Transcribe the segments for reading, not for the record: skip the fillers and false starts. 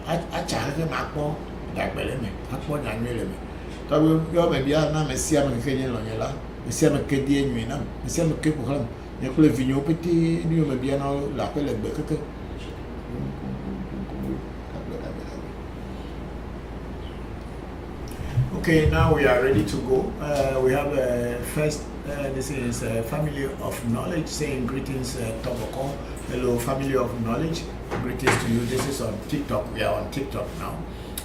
a charge Macpo, that Beleme, Macpo, and Willem. So you're maybe I'm a Siam Kenyan Lonella, the Siam Kadian, the Siam Kipuhan, the Clivino Petit, you may be an old Lapel and Becker. Okay, now we are ready to go. We have first, this is Family of Knowledge saying greetings, Bokor. Hello, Family of Knowledge. Greetings to you. This is on TikTok. We are on TikTok now.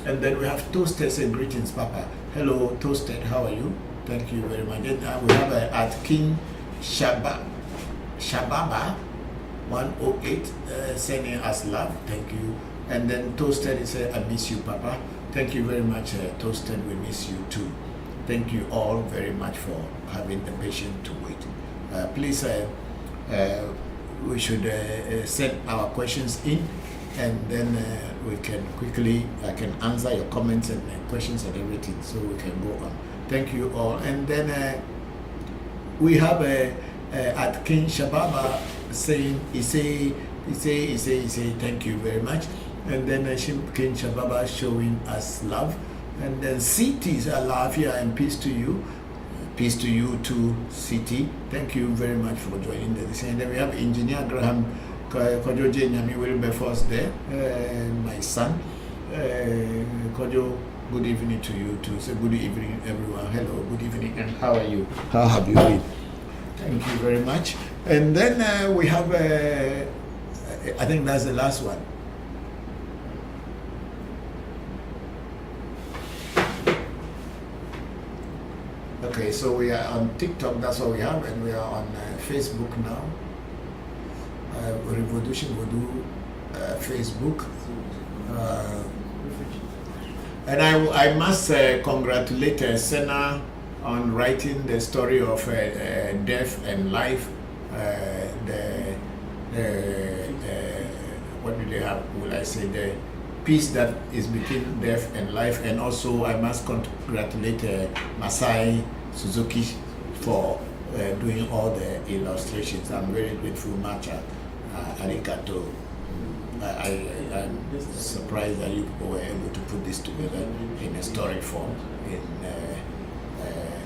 And then we have Toasted saying greetings, Papa. Hello, Toasted. How are you? Thank you very much. Then we have at King Shababa 108 sending us love. Thank you. And then Toasted is I miss you, Papa. Thank you very much, Toasted. We miss you too. Thank you all very much for having the patience to wait. Please, we should send our questions in, and then we can quickly, I can answer your comments and questions and everything, so we can go on. Thank you all. And then we have at King Shababa saying, he say, thank you very much. And then King Shababa showing us love. And then CT, Alafia and peace to you. Peace to you too, CT. Thank you very much for joining the. And then we have Engineer Graham Kojo Nyami will be first there. My son. Kojo, good evening to you too. So good evening everyone. Hello, good evening, and how are you? How have you been? Thank you very much. And then we have, I think that's the last one. Okay, so we are on TikTok, that's what we have, and we are on Facebook now. ReVodution, Voodoo, Facebook. And I must congratulate Senna on writing the story of death and life. What do they have? Will I say the peace that is between death and life? And also I must congratulate Masai Suzuki for doing all the illustrations. I'm very grateful, Macha. Arigato. I'm surprised that you people were able to put this together in a story form, in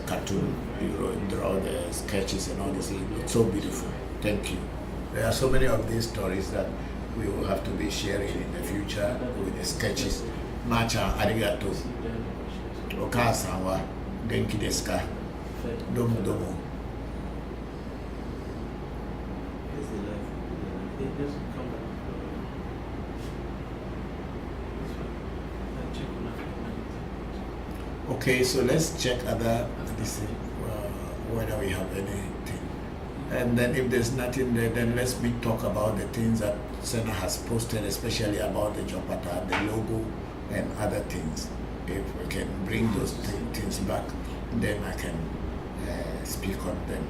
cartoon. You draw the sketches and all this. It's so beautiful. Thank you. There are so many of these stories that we will have to be sharing in the future with the sketches. Macha, arigato. Okasawa, genki desu ka? Domo domo. Okay, so let's check other whether we have anything. And then if there's nothing there, then let's talk about the things that Senna has posted, especially about the Jopata, the logo, and other things. If we can bring those things back, then I can speak on them.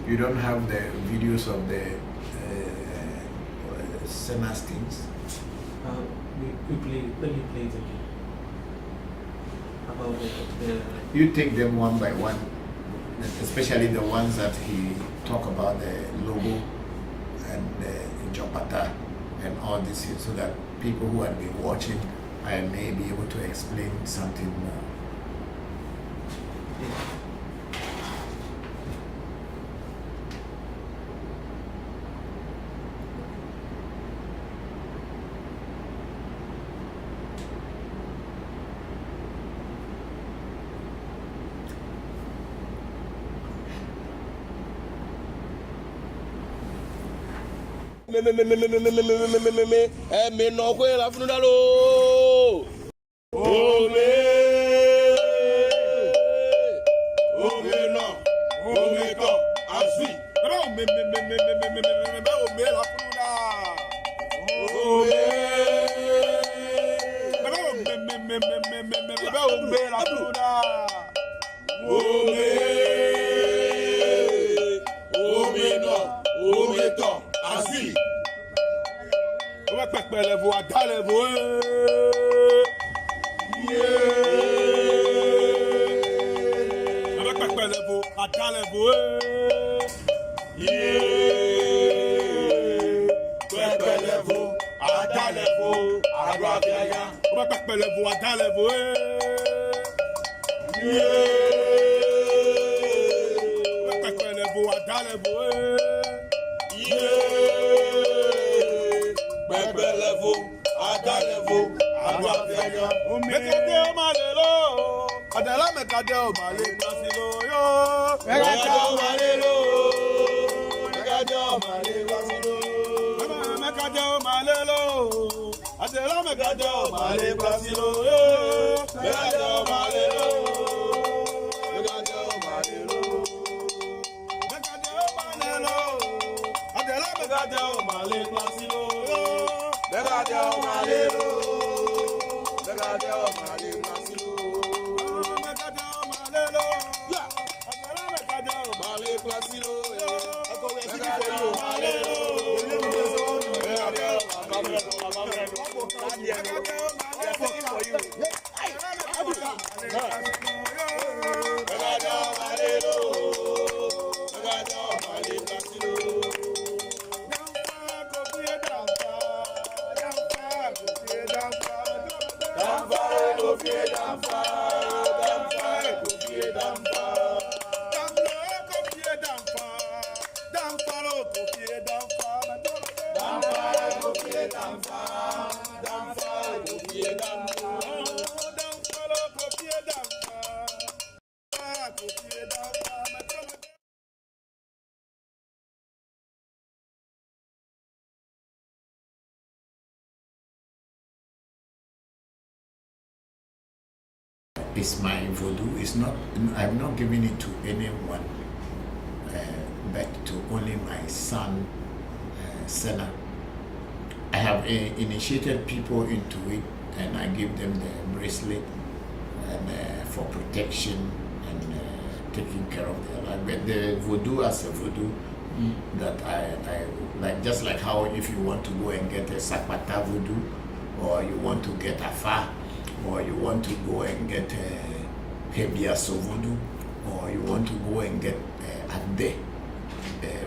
You don't have the videos of the Senna's things? Let me play it again. About the You take them one by one, especially the ones that he talk about the logo and the Jopata and all this, so that people who have been watching, I may be able to explain something more. Yeah. Me no kwe la funu dalo. Oh me no, oh me to asi. No me la funu da. Oh me It's my voodoo. It's not. I'm not giving it to anyone, but to only my son, Senna. I have initiated people into it, and I give them the bracelet and for protection and taking care of their life. But the voodoo as a voodoo that I like, just like how if you want to go and get a Sakpata voodoo, or you want to get Afa, or you want to go and get Hebiaso voodoo, or you want to go and get Ade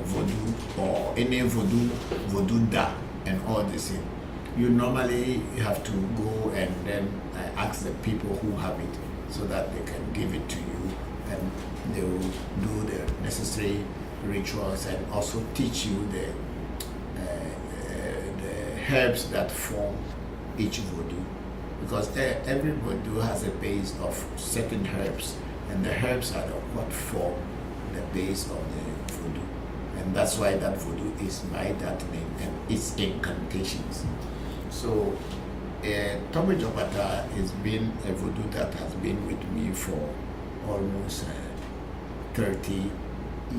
voodoo, or any voodoo da, and all this thing. You normally have to go and then ask the people who have it so that they can give it to you, and they will do the necessary rituals and also teach you the herbs that form each voodoo, because every voodoo has a base of certain herbs, and the herbs are what form the base of the voodoo, and that's why that voodoo is by that name and its incantations. So Tommy Jopata has been a voodoo that has been with me for almost 30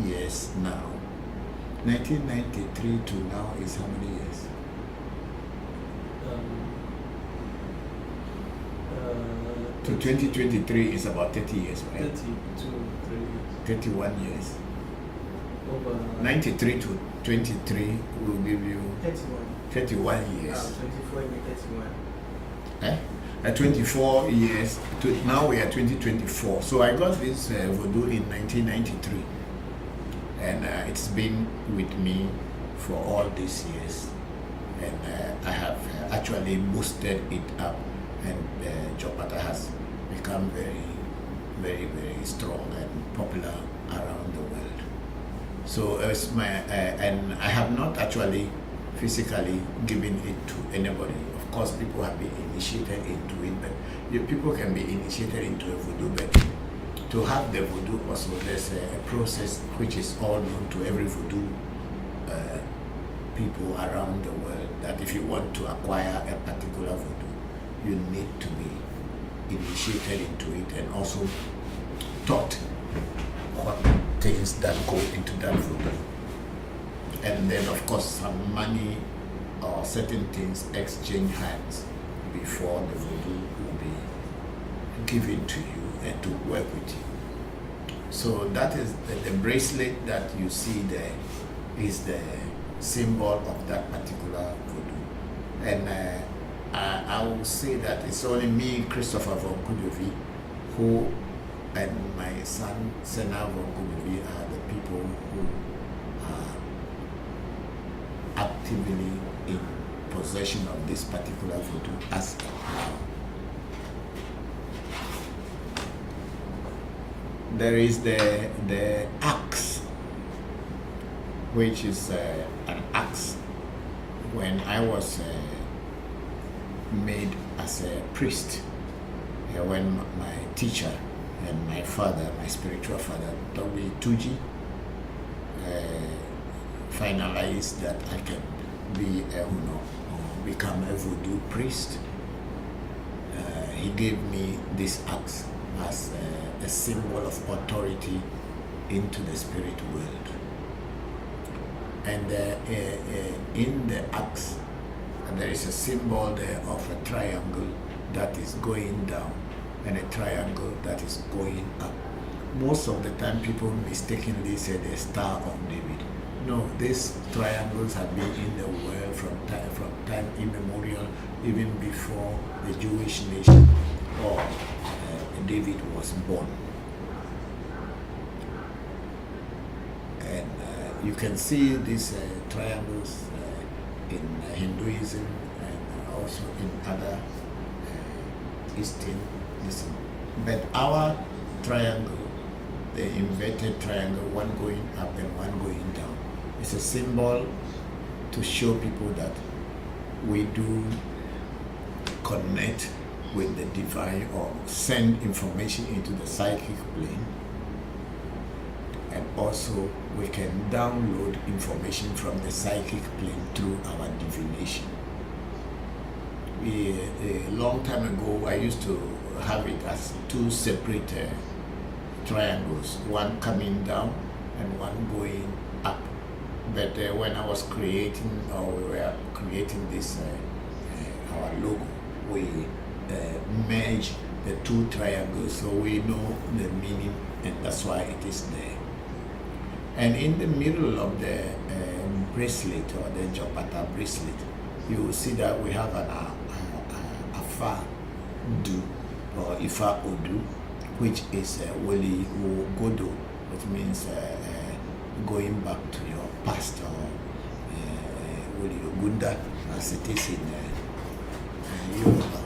years now. 1993 to now is how many years? To 2023 is about 30 years, right? 31 years. Over 93 to 23 will give you 31 years. 24 and 31. 24 years to now we are 2024. So I got this voodoo in 1993, and it's been with me for all these years, and I have actually boosted it up, and Jopata has become very, very, very strong and popular around the world. So it's my and I have not actually physically given it to anybody. Of course, people have been initiated into it, but people can be initiated into a voodoo, but to have the voodoo also, there's a process which is all known to every voodoo people around the world, that if you want to acquire a particular voodoo, you need to be initiated into it and also taught what things that go into that voodoo. And then, of course, some money or certain things exchange hands before the voodoo will be given to you and to work with you. So that is the bracelet that you see there is the symbol of that particular voodoo. And I will say that it's only me, Christopher Voncujovi, who and my son, Sena Voncujovi, are the people who are actively in possession of this particular voodoo as of now. There is the axe, which is an axe. When I was made as a priest, when my teacher and my father, my spiritual father, W. Tuji, finalized that I can be become a voodoo priest, he gave me this axe as a symbol of authority into the spirit world. And in the axe, there is a symbol there of a triangle that is going down and a triangle that is going up. Most of the time people mistakenly say the Star of David. No, these triangles have been in the world from time immemorial, even before the Jewish nation or David was born. And you can see these triangles in Hinduism and also in other Eastern. But our triangle, the inverted triangle, one going up and one going down, is a symbol to show people that we do connect with the divine or send information into the psychic plane, and also we can download information from the psychic plane through our divination. A long time ago, I used to have it as two separate triangles, one coming down and one going up. But when I was creating, or we were creating this, our logo, we merge the two triangles so we know the meaning, and that's why it is there. And in the middle of the bracelet, or the Jopata bracelet, you will see that we have an Afa Du or Ifa Odu, which is Ewe Vodu, which means going back to your past, or Gunda, as it is in Yoruba.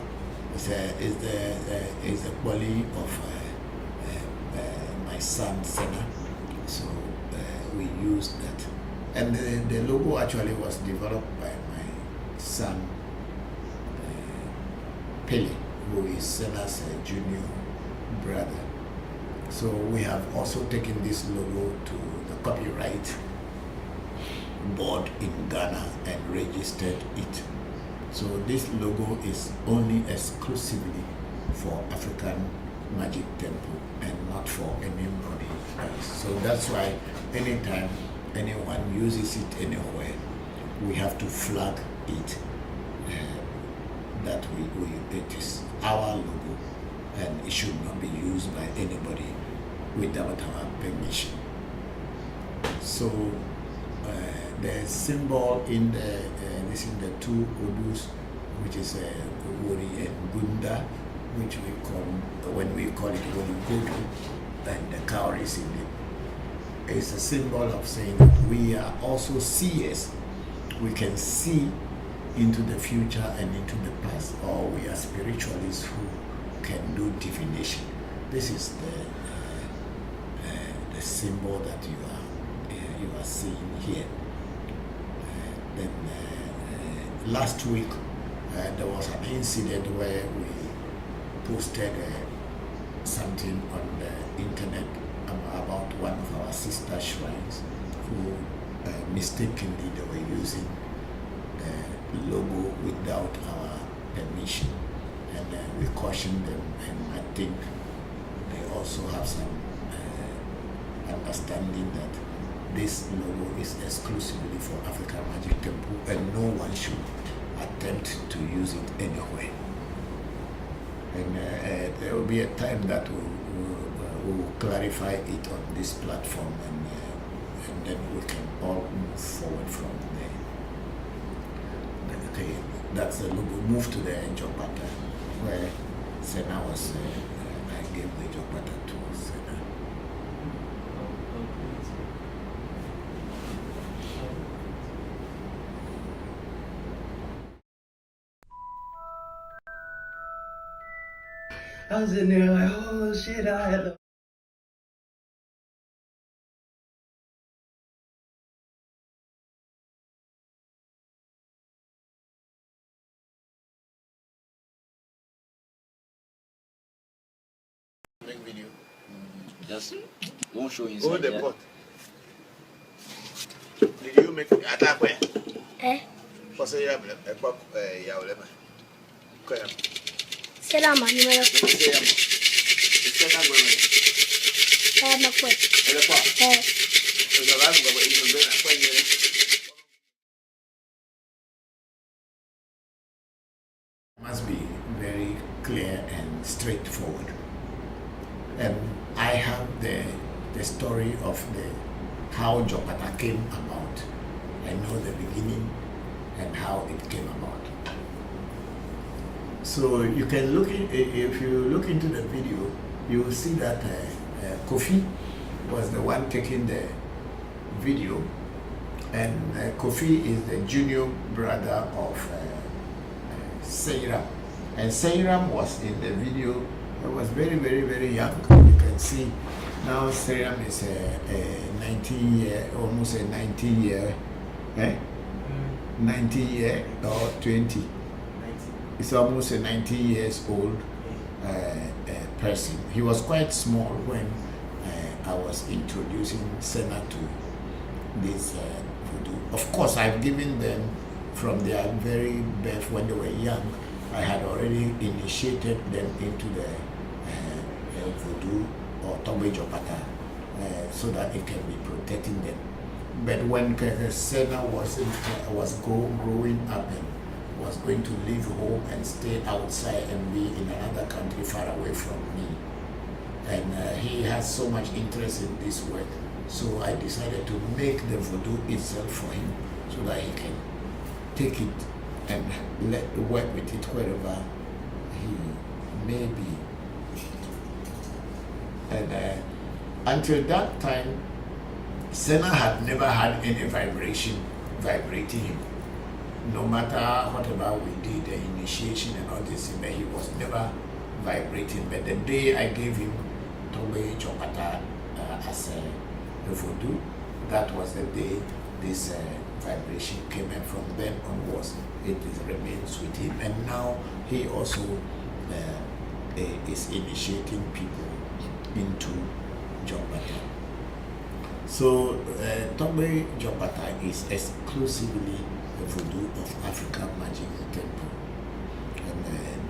Is the quality of my son Sena, so we use that. And the logo actually was developed by my son Pele, who is Sena's junior brother. So we have also taken this logo to the copyright board in Ghana and registered it. So this logo is only exclusively for African Magic Temple and not for anybody else. So that's why anytime anyone uses it anywhere, we have to flag it that it is our logo and it should not be used by anybody without our permission. So the symbol in the two Odus, which is Wori and Gunda, which we call, when we call it Wori Vodu, and the cowries in it, is a symbol of saying that we are also seers. We can see into the future and into the past, or we are spiritualists who can do divination. This is the symbol that you are seeing here. Then last week there was an incident where we posted something on the internet about one of our sister shrines who mistakenly they were using the logo without our permission, and we cautioned them, and I think they also have some understanding that this logo is exclusively for African Magic Temple and no one should attempt to use it anywhere. And there will be a time that we'll clarify it on this platform, and then we can all move forward from there. Okay, that's the logo. Move to the Jopata, where Sena was. I gave the Jopata to Sena. I was in there like, oh shit, I had to. Make video. Just won't show inside. Hold the there. pot. Did you make attack where? For say a pop, Yaulema. Selama ni mara kwa makwe. Must be very clear and straightforward. And I have the story of how Jopata came about. I know the beginning and how it came about. So you can look in, if you look into the video, you will see that Kofi was the one taking the video, and Kofi is the junior brother of Seiram, and Seiram was in the video. He was very, very, very young. You can see now Seiram is a 19-year, almost a 19-year, 19-year or 20. It's almost a 19 years old person. He was quite small when I was introducing Sena to this voodoo. Of course, I've given them from their very birth when they were young. I had already initiated them into the voodoo or Tombe Jopata so that it can be protecting them. But when Sena was growing up and was going to leave home and stay outside and be in another country far away from me, and he has so much interest in this work, so I decided to make the voodoo itself for him so that he can take it and work with it wherever he may be. And until that time, Sena had never had any vibration vibrating him. No matter whatever we did, the initiation and all this, but he was never vibrating. But the day I gave him Tombe Jopata as a voodoo, that was the day this vibration came, and from then onwards it remains with him. And now he also is initiating people into Jopata. So Tombe Jopata is exclusively the voodoo of African Magic Temple, and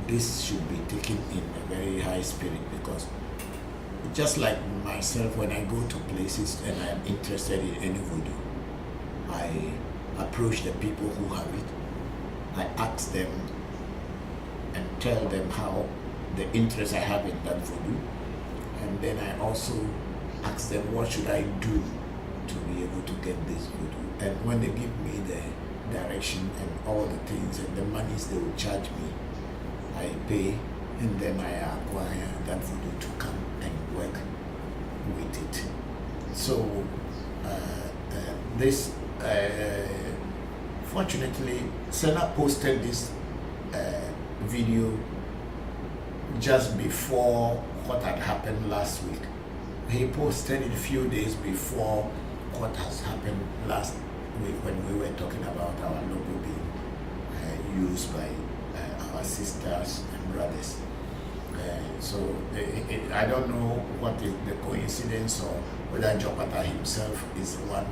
this should be taken in a very high spirit, because just like myself, when I go to places and I am interested in any voodoo, I approach the people who have it. I ask them and tell them how the interest I have in that voodoo, and then I also ask them what should I do to be able to get this voodoo. And when they give me the direction and all the things and the monies they will charge me, I pay, and then I acquire that voodoo to come and work with it. So this fortunately, Sena posted this video just before what had happened last week. He posted it a few days before what has happened last week, when we were talking about our logo being used by our sisters and brothers. So I don't know what is the coincidence, or whether Jopata himself is the one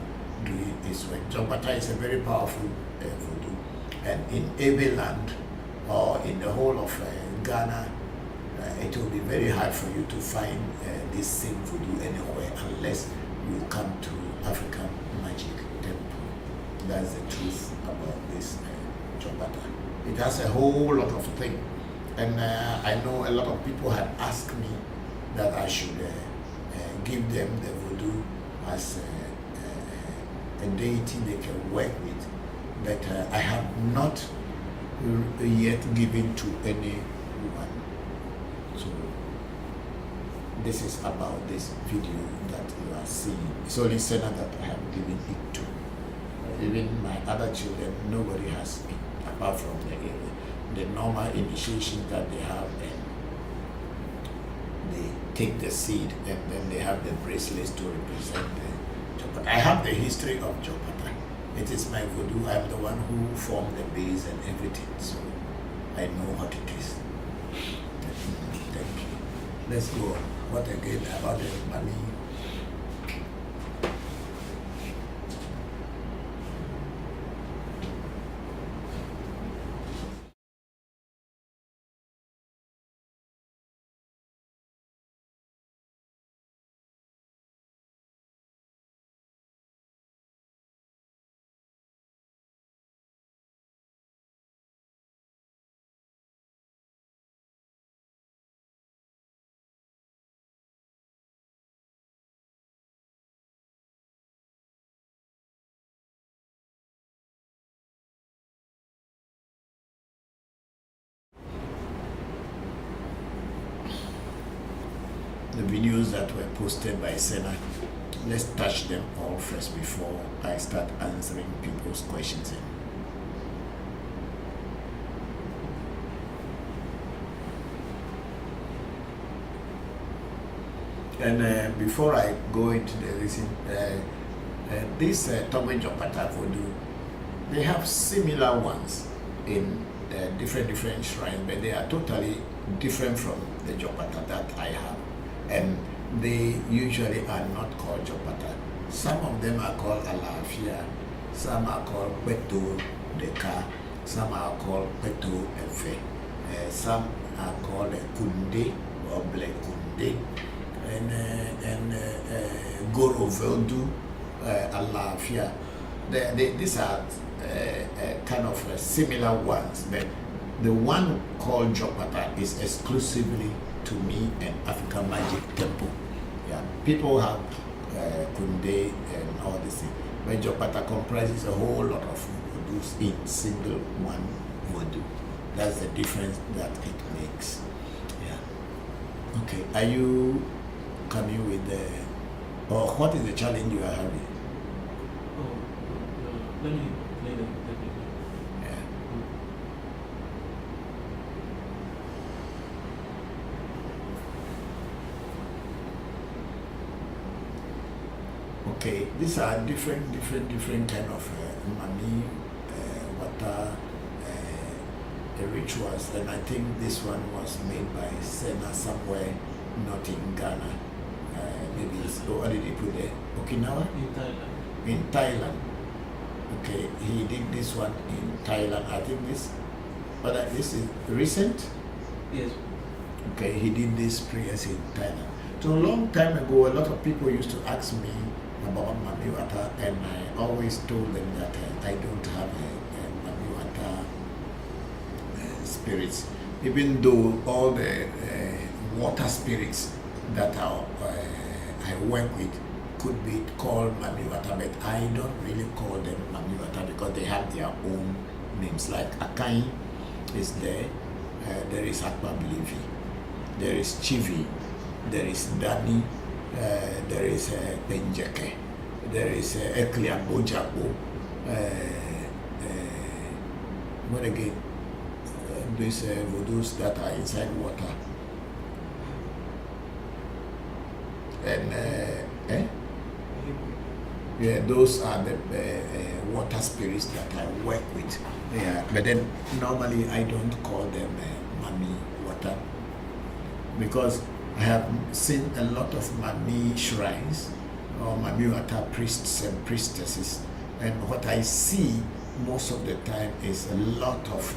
doing this work. Jopata is a very powerful voodoo, and in Ewe land or in the whole of Ghana, it will be very hard for you to find this same voodoo anywhere unless you come to African Magic Temple. That's the truth about this Jopata. It has a whole lot of things. And I know a lot of people had asked me that I should give them the voodoo as a deity they can work with, but I have not yet given to anyone. So this is about this video that you are seeing. It's only Senna that I have given it to. Even my other children, nobody has it, apart from the normal initiation that they have, and they take the seed and then they have the bracelets to represent the Jopata. I have the history of Jopata. It is my voodoo. I'm the one who formed the base and everything, so I know what it is. Thank you. Let's go on. What again about the money? The videos that were posted by Senna, let's touch them all first before I start answering people's questions. And before I go into the reason, this Tobe Jopata Voodoo, they have similar ones in different shrines, but they are totally different from the Jopata that I have. And they usually are not called Jopata. Some of them are called Alafia, some are called Peto Deka, some are called Peto Efe, some are called Kunde or Black Kunde, and Goro Vodu, Alafia. These are kind of similar ones, but the one called Jopata is exclusively to me an African magic temple. Yeah, people have Kunde and all this thing, but Jopata comprises a whole lot of voodoos in single one voodoo. That's the difference that it makes. Yeah. Okay, are you coming with the, or what is the challenge you are having? Oh, let me play the video. Yeah. Okay, these are different kind of money, water, rituals, and I think this one was made by Senna somewhere, not in Ghana. Maybe it's, what did he put there? Okinawa? In Thailand. In Thailand. Okay, he did this one in Thailand. I think this, but this is recent. Yes. Okay, he did this prayers in Thailand. So a long time ago, a lot of people used to ask me about Mamiwata, and I always told them that I don't have a Mamiwata spirits, even though all the water spirits that I work with could be called Mamiwata, but I don't really call them Mamiwata because they have their own names. Like Akai is there, there is Akbablivi, there is Chivi, there is Dani, there is Benjeke, there is Ekliabojabo, what again? These voodoos that are inside water. And yeah, those are the water spirits that I work with. Yeah, but then normally I don't call them Mami water, because I have seen a lot of Mami shrines or Mami water priests and priestesses, and what I see most of the time is a lot of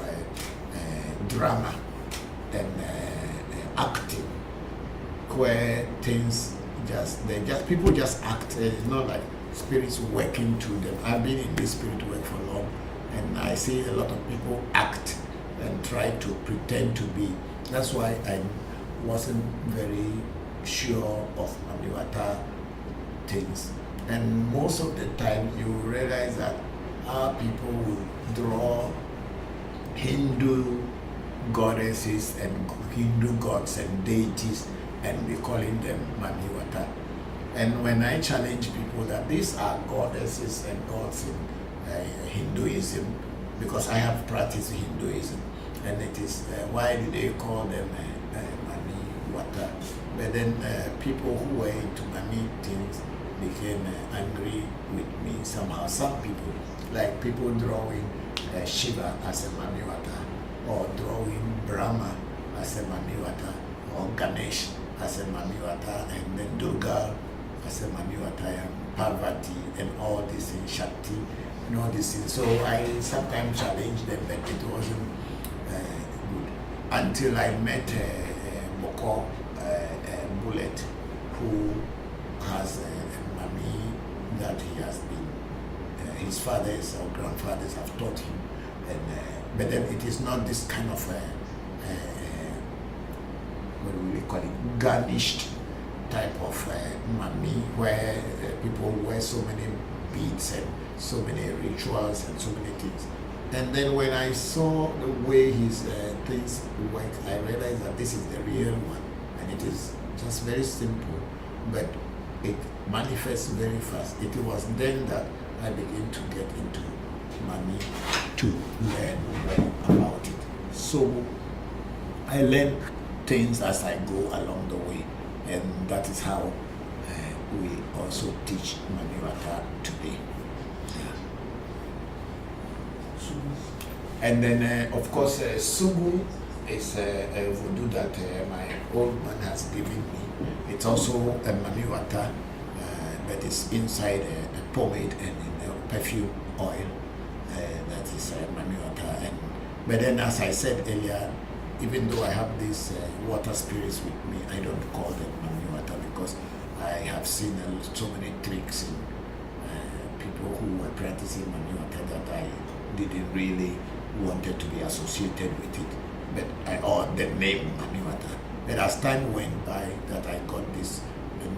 drama and acting, where things people just act. It's not like spirits working through them. I've been in this spirit work for long, and I see a lot of people act and try to pretend to be. That's why I wasn't very sure of Mamiwata things. And most of the time you realize that our people will draw Hindu goddesses and Hindu gods and deities and be calling them Mamiwata. And when I challenge people that these are goddesses and gods in Hinduism, because I have practiced Hinduism, and it is why do they call them Mamiwata? But then people who were into Mami things became angry with me somehow. Some people, like people drawing Shiva as a Mamiwata, or drawing Brahma as a Mamiwata, or Ganesh as a Mamiwata, and then Durga as a Mamiwata, and Parvati, and all these things, Shakti, and all these things. So I sometimes challenge them, but it wasn't good until I met Bokor Bullet, who has a Mami that he has been, his fathers or grandfathers have taught him, and but then it is not this kind of what do we call it, garnished type of Mami, where people wear so many beads and so many rituals and so many things. And then when I saw the way his things work, I realized that this is the real one, and it is just very simple, but it manifests very fast. It was then that I began to get into Mami to learn more about it. So I learn things as I go along the way, and that is how we also teach Mamiwata today. And then of course Sugu is a voodoo that my old man has given me. It's also a Mamiwata, but it's inside a pomade and in a perfume oil. That is Mamiwata. And but then, as I said earlier, even though I have these water spirits with me, I don't call them Mamiwata, because I have seen so many tricks in people who were practicing Mamiwata that I didn't really wanted to be associated with it. But or the name Mamiwata. But as time went by, that I got this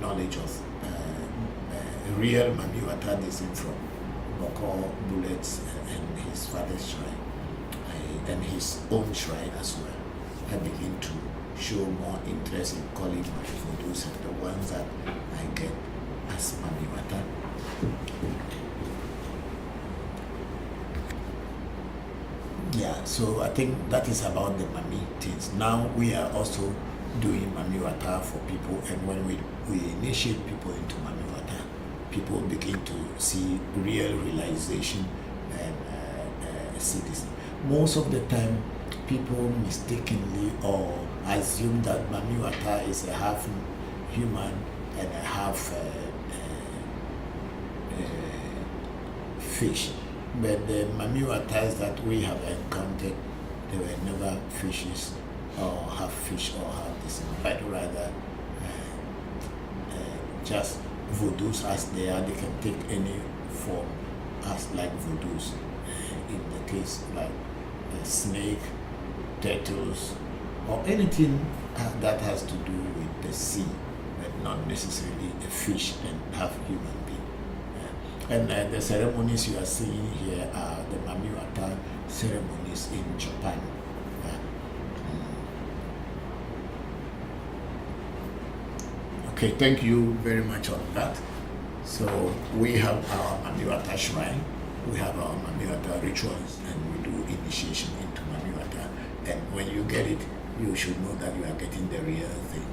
knowledge of real Mamiwata, this is from Bokor Bullets and his father's shrine, and his own shrine as well. I begin to show more interest in calling my photos and the ones that I get as Mamiwata. Yeah, so I think that is about the Mami things. Now we are also doing Mamiwata for people, and when we initiate people into Mamiwata, people begin to see real realization and see this. Most of the time, people mistakenly or assume that Mamiwata is a half human and a half fish. But the Mamiwatas that we have encountered, they were never fishes or half fish or half this, but rather just voodoos as they are. They can take any form as like voodoos. In the case like a snake, turtles, or anything that has to do with the sea, but not necessarily a fish and half human being. And the ceremonies you are seeing here are the Mamiwata ceremonies in Japan. Okay, thank you very much on that. So we have our Mamiwata shrine, we have our Mamiwata rituals, and we do initiation into Mamiwata. And when you get it, you should know that you are getting the real thing.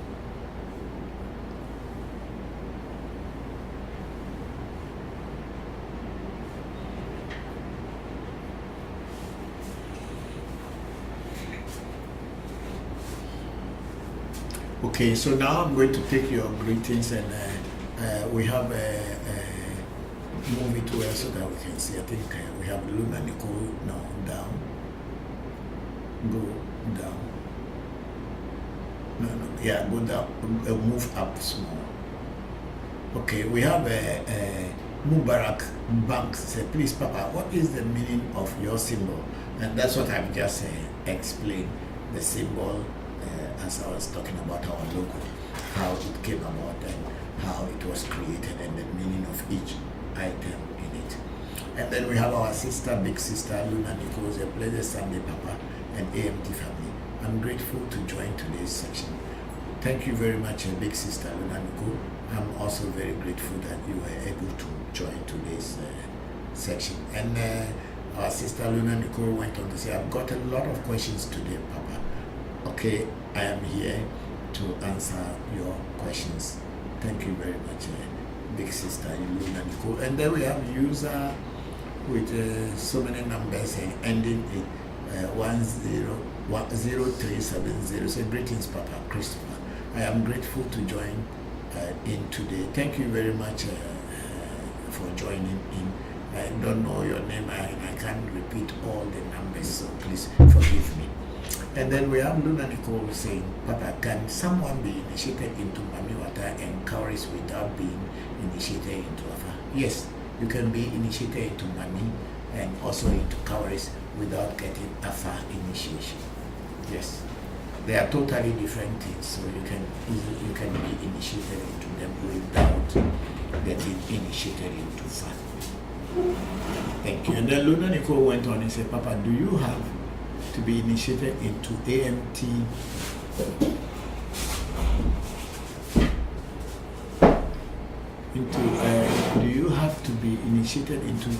Okay, so now I'm going to take your greetings, and we have a movie to us so that we can see. I think we have Luna Nicole now down. Go down. No, yeah, go down. Move up small. Okay, we have a Mubarak Bank. Say, please, Papa, what is the meaning of your symbol? And that's what I've just explain the symbol as I was talking about our logo, how it came about and how it was created and the meaning of each item in it. And then we have our sister, big sister, Luna Nichols, a Pleasure Sunday Papa, and AMT family. I'm grateful to join today's section. Thank you very much, big sister, Luna Nichols. I'm also very grateful that you were able to join today's section. And our sister, Luna Nicole, went on to say, I've got a lot of questions today, Papa. Okay, I am here to answer your questions. Thank you very much, big sister Luna Nicole. And then we have user with so many numbers ending in 0370. Say greetings, Papa Christopher. I am grateful to join in today. Thank you very much for joining in. I don't know your name and I can't repeat all the numbers, so please forgive me. And then we have Luna Nicole saying, Papa, can someone be initiated into Mami Wata and cowries without being initiated into Afa? Yes, you can be initiated into Mami and also into cowries without getting Afa initiation. Yes, they are totally different things, so you can be initiated into them without getting initiated into Afa. Thank you. And then Luna Nicole went on and said, Papa, do you have to be initiated into AMT do you have to be initiated into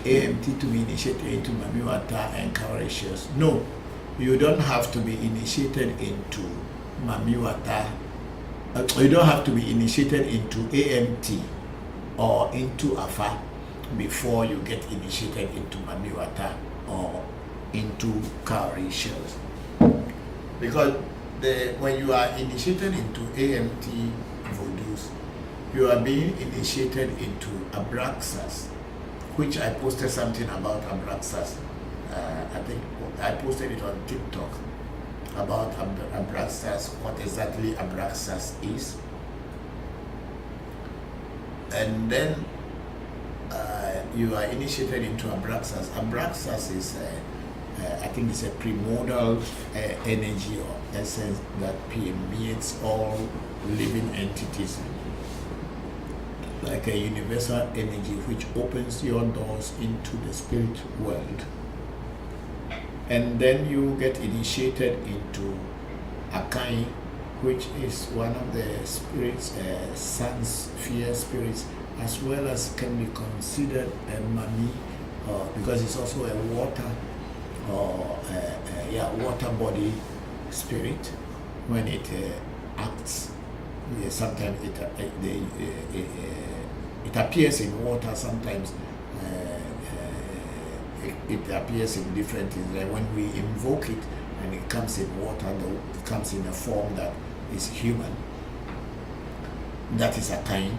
AMT to be initiated into Mami Wata and Kawarishas? No, you don't have to be initiated into Mami Wata. You don't have to be initiated into AMT or into Afa before you get initiated into Mami Wata or into cowrie shells. Because when you are initiated into AMT Vodus, you are being initiated into Abraxas, which I posted something about Abraxas. I think I posted it on TikTok about Abraxas, what exactly Abraxas is. And then you are initiated into Abraxas. Abraxas is, I think it's a primordial energy or essence that permeates all living entities, like a universal energy which opens your doors into the spirit world. And then you get initiated into Akai, which is one of the spirits, sun sphere spirits, as well as can be considered a Mami, because it's also a water or water body spirit. When it acts, sometimes it appears in water, sometimes it appears in different things. Like when we invoke it and it comes in water, it comes in a form that is human. That is a kind.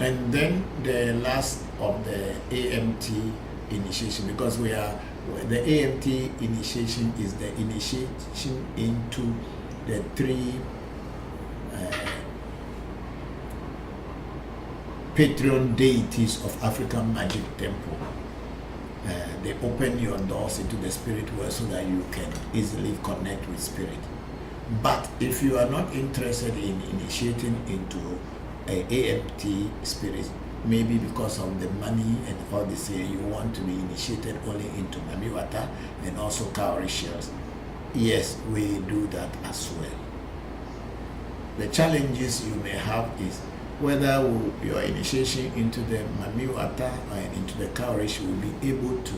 And then the last of the AMT initiation, because the AMT initiation is the initiation into the three patron deities of African Magic Temple. They open your doors into the spirit world so that you can easily connect with spirit. But if you are not interested in initiating into AMT spirit, maybe because of the money and all this, you want to be initiated only into Mami Wata and also cowrie shells. Yes, we do that as well. The challenges you may have is whether your initiation into the Mami Wata and into the cowrie will be able to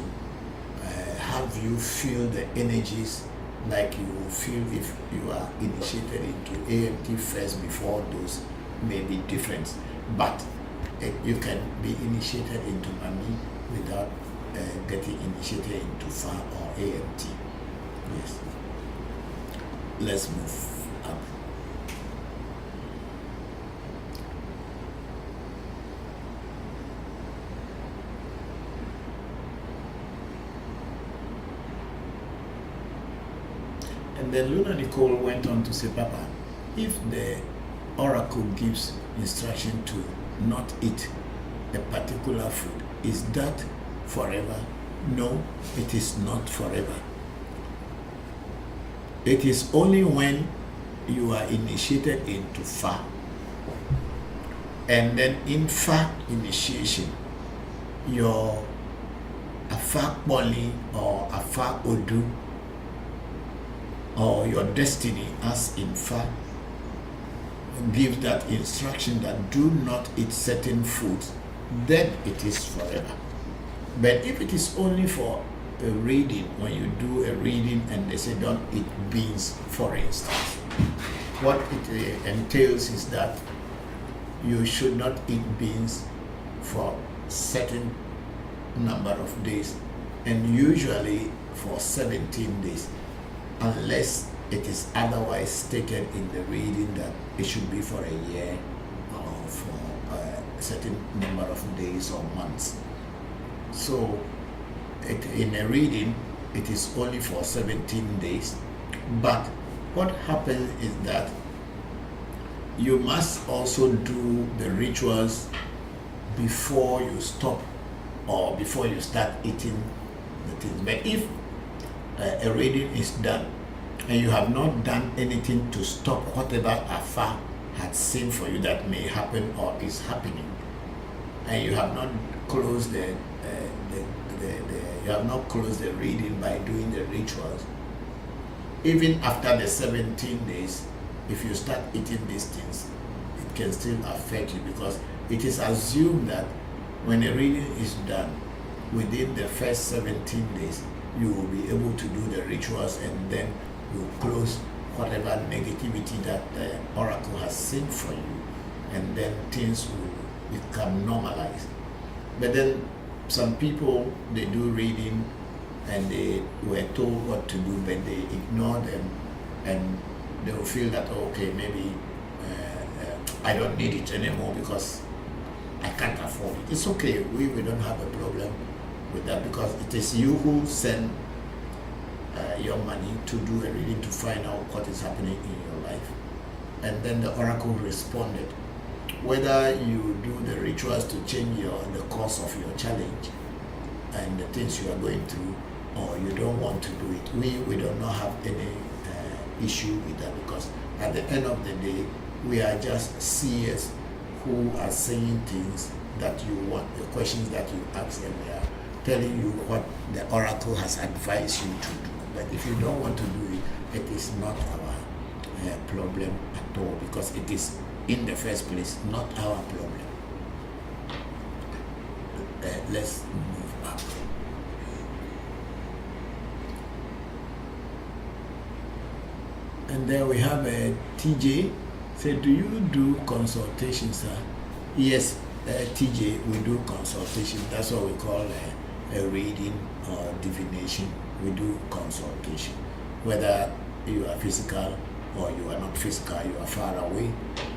have you feel the energies like you will feel if you are initiated into AMT first before those may be different. But you can be initiated into Mami without getting initiated into Fa or AMT. Yes. Let's move up. And then Luna Nicole went on to say, Papa, if the oracle gives instruction to not eat a particular food, is that forever? No, it is not forever. It is only when you are initiated into Fa. And then in Fa initiation, your Afa Boli or Afa Odu or your destiny as in Fa give that instruction that do not eat certain foods, then it is forever. But if it is only for a reading, when you do a reading and they say don't eat beans, for instance, what it entails is that you should not eat beans for certain number of days, and usually for 17 days, unless it is otherwise stated in the reading that it should be for a year or for a certain number of days or months. So in a reading, it is only for 17 days. But what happens is that you must also do the rituals before you stop or before you start eating the things. But if a reading is done and you have not done anything to stop whatever Afa had seen for you that may happen or is happening, and you have not closed you have not closed the reading by doing the rituals, even after the 17 days, if you start eating these things, it can still affect you, because it is assumed that when a reading is done, within the first 17 days, you will be able to do the rituals, and then you close whatever negativity that the oracle has seen for you, and then things will become normalized. But then some people, they do reading and they were told what to do, but they ignore them, and they will feel that, oh, okay, maybe I don't need it anymore because I can't afford it. It's okay, we don't have a problem with that, because it is you who send your money to do a reading to find out what is happening in your life. And then the oracle responded. Whether you do the rituals to change the course of your challenge and the things you are going through, or you don't want to do it, we do not have any issue with that, because at the end of the day, we are just seers who are saying things that you want, the questions that you ask, and we are telling you what the oracle has advised you to do. But if you don't want to do it, it is not our problem at all, because it is in the first place not our problem. Let's move up. And then we have a TJ. Say, do you do consultations, sir? Yes, TJ, we do consultation. That's what we call a reading or divination. We do consultation. Whether you are physical or you are not physical, you are far away,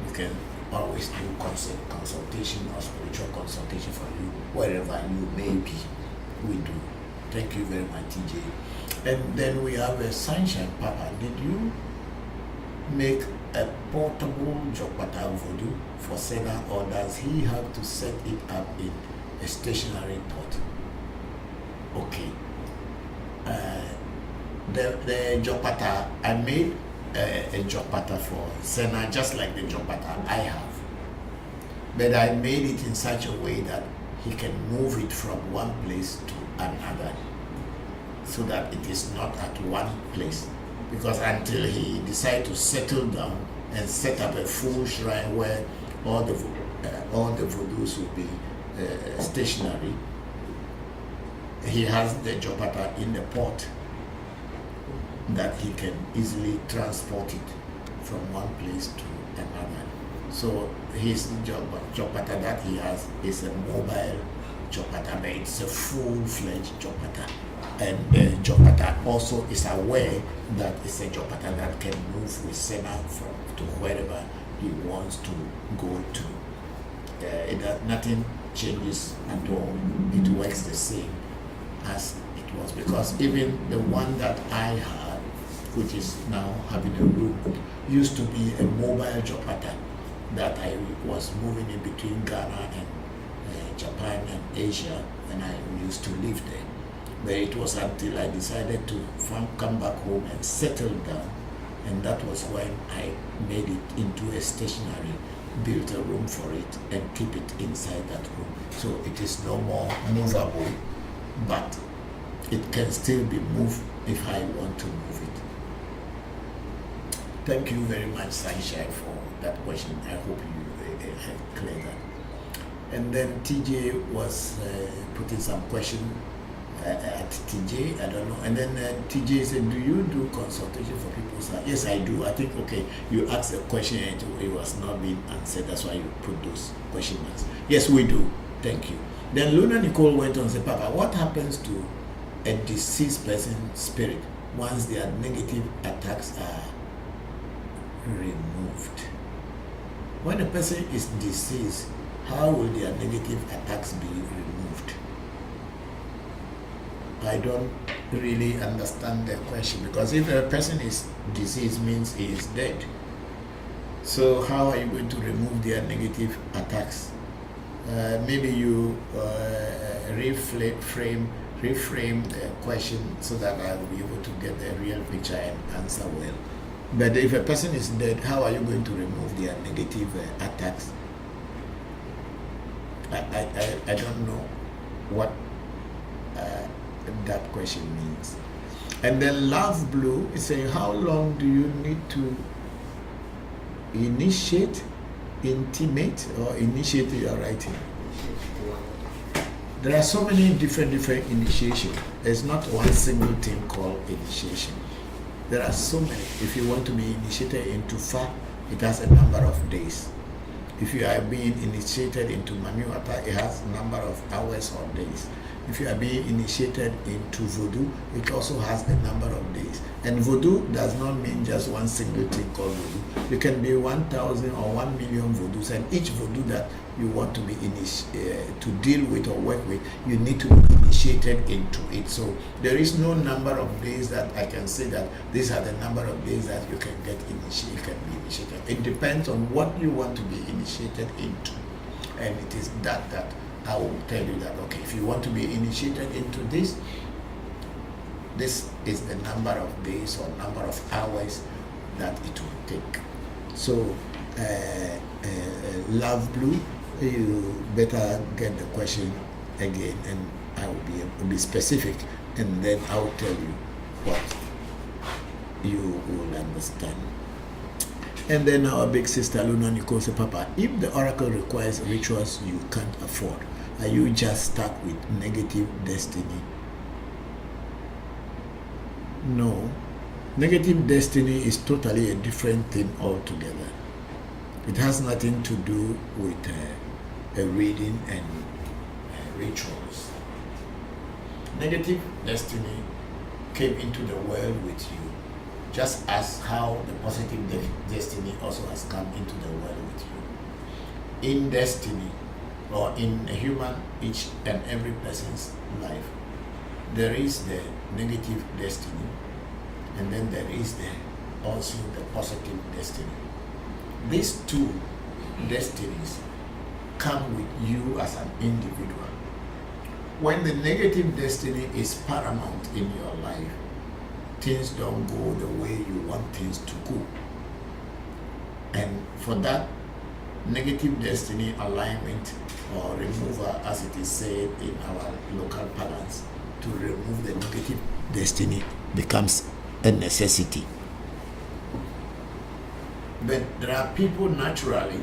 we can always do consultation or spiritual consultation for you, wherever you may be. We do. Thank you very much, TJ. And then we have a Sunshine Papa. Did you make a portable Jokpata Voodoo for seller, or does he have to set it up in a stationary pot? Okay. The Jokpata, I made a Jokpata for Sena, just like the Jokpata I have. But I made it in such a way that he can move it from one place to another, so that it is not at one place. Because until he decides to settle down and set up a full shrine where all the Voodoos will be stationary, he has the Jokpata in the pot that he can easily transport it from one place to another. So his Jokpata that he has is a mobile Jokpata, but it's a full-fledged Jokpata. And the Jokpata also is aware that it's a Jokpata that can move with Sena to wherever he wants to go to. Nothing changes at all. It works the same as it was, because even the one that I had, which is now having a room, used to be a mobile Jokpata that I was moving in between Ghana and Japan and Asia, and I used to live there. But it was until I decided to come back home and settle down, and that was when I made it into a stationery, built a room for it, and keep it inside that room. So it is no more movable, but it can still be moved if I want to move it. Thank you very much, Sunshine, for that question. I hope you have cleared that. And then TJ was putting some question at TJ, I don't know. And then TJ said, do you do consultation for people? So, yes, I do. I think, okay, you asked a question and it was not being answered. That's why you put those question marks. Yes, we do. Thank you. Then Luna Nicole went on and said, Papa, what happens to a deceased person's spirit once their negative attacks are removed? When a person is deceased, how will their negative attacks be removed? I don't really understand the question, because if a person is deceased means he is dead. So how are you going to remove their negative attacks? Maybe you reframe the question so that I will be able to get the real picture and answer well. But if a person is dead, how are you going to remove their negative attacks? I don't know what that question means. And then Love Blue is saying, how long do you need to initiate your writing? There are so many different initiations. There's not one single thing called initiation. There are so many. If you want to be initiated into Fa, it has a number of days. If you are being initiated into Mamiwata, it has a number of hours or days. If you are being initiated into Voodoo, it also has a number of days. And Voodoo does not mean just one single thing called Voodoo. You can be 1,000 or 1 million Voodoos, and each Voodoo that you want to be to deal with or work with, you need to be initiated into it. So there is no number of days that I can say that these are the number of days that you can get initiated. You can be initiated. It depends on what you want to be initiated into, and it is that I will tell you that, okay, if you want to be initiated into this is the number of days or number of hours that it will take. So Love Blue, you better get the question again, and I will be able to be specific, and then I will tell you what you will understand. And then our big sister Luna Nicole said, Papa, if the oracle requires rituals you can't afford, are you just stuck with negative destiny? No. Negative destiny is totally a different thing altogether. It has nothing to do with a reading and rituals. Negative destiny came into the world with you, just as how the positive destiny also has come into the world with you. In destiny, or in a human, each and every person's life, there is the negative destiny, and then there is also the positive destiny. These two destinies come with you as an individual. When the negative destiny is paramount in your life, things don't go the way you want things to go. And for that negative destiny alignment or removal, as it is said in our local parlance, to remove the negative destiny becomes a necessity. But there are people naturally,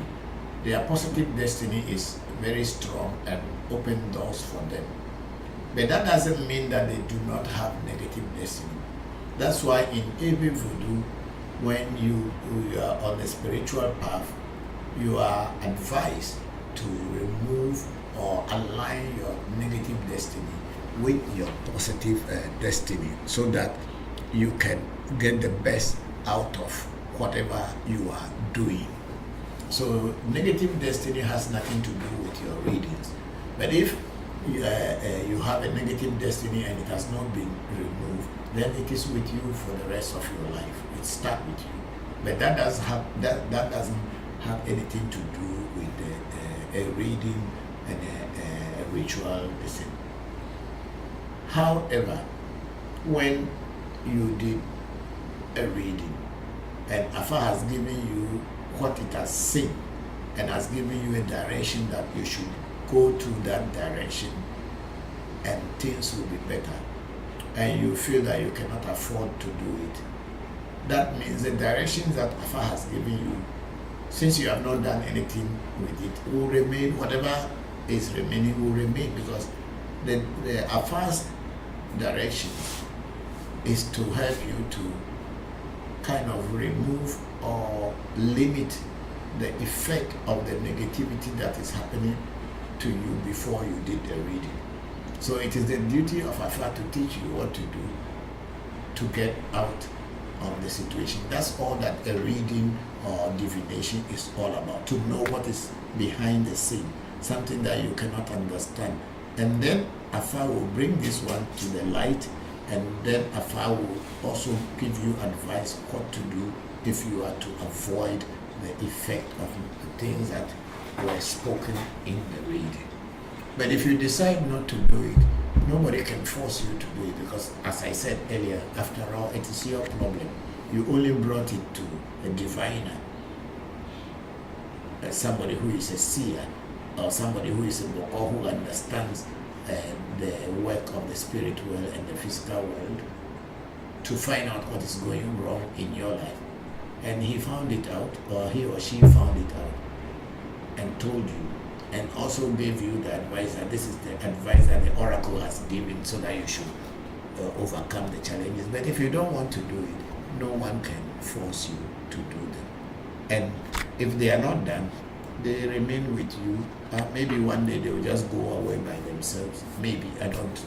their positive destiny is very strong and open doors for them. But that doesn't mean that they do not have negative destiny. That's why in Ewe Vodu, when you are on a spiritual path, you are advised to remove or align your negative destiny with your positive destiny, so that you can get the best out of whatever you are doing. So negative destiny has nothing to do with your readings. But if you have a negative destiny and it has not been removed, then it is with you for the rest of your life. It's stuck with you. But that doesn't have anything to do with a reading and a ritual. Listen. However, when you did a reading and Afa has given you what it has seen and has given you a direction that you should go to that direction and things will be better, and you feel that you cannot afford to do it, that means the directions that Afa has given you, since you have not done anything with it, will remain. Whatever is remaining will remain, because the Afa's direction is to help you to kind of remove or limit the effect of the negativity that is happening to you before you did the reading. So it is the duty of Afa to teach you what to do to get out of the situation. That's all that a reading or divination is all about, to know what is behind the scene, something that you cannot understand. And then Afa will bring this one to the light, and then Afa will also give you advice what to do if you are to avoid the effect of the things that were spoken in the reading. But if you decide not to do it, nobody can force you to do it, because as I said earlier, after all, it is your problem. You only brought it to a diviner, somebody who is a seer, or somebody who is a Bokor, who understands the work of the spirit world and the physical world, to find out what is going wrong in your life. And he found it out, or he or she found it out and told you, and also gave you the advice that this is the advice that the oracle has given, so that you should overcome the challenges. But if you don't want to do it, no one can force you to do them. And if they are not done, they remain with you. Maybe one day they will just go away by themselves. Maybe, I don't know.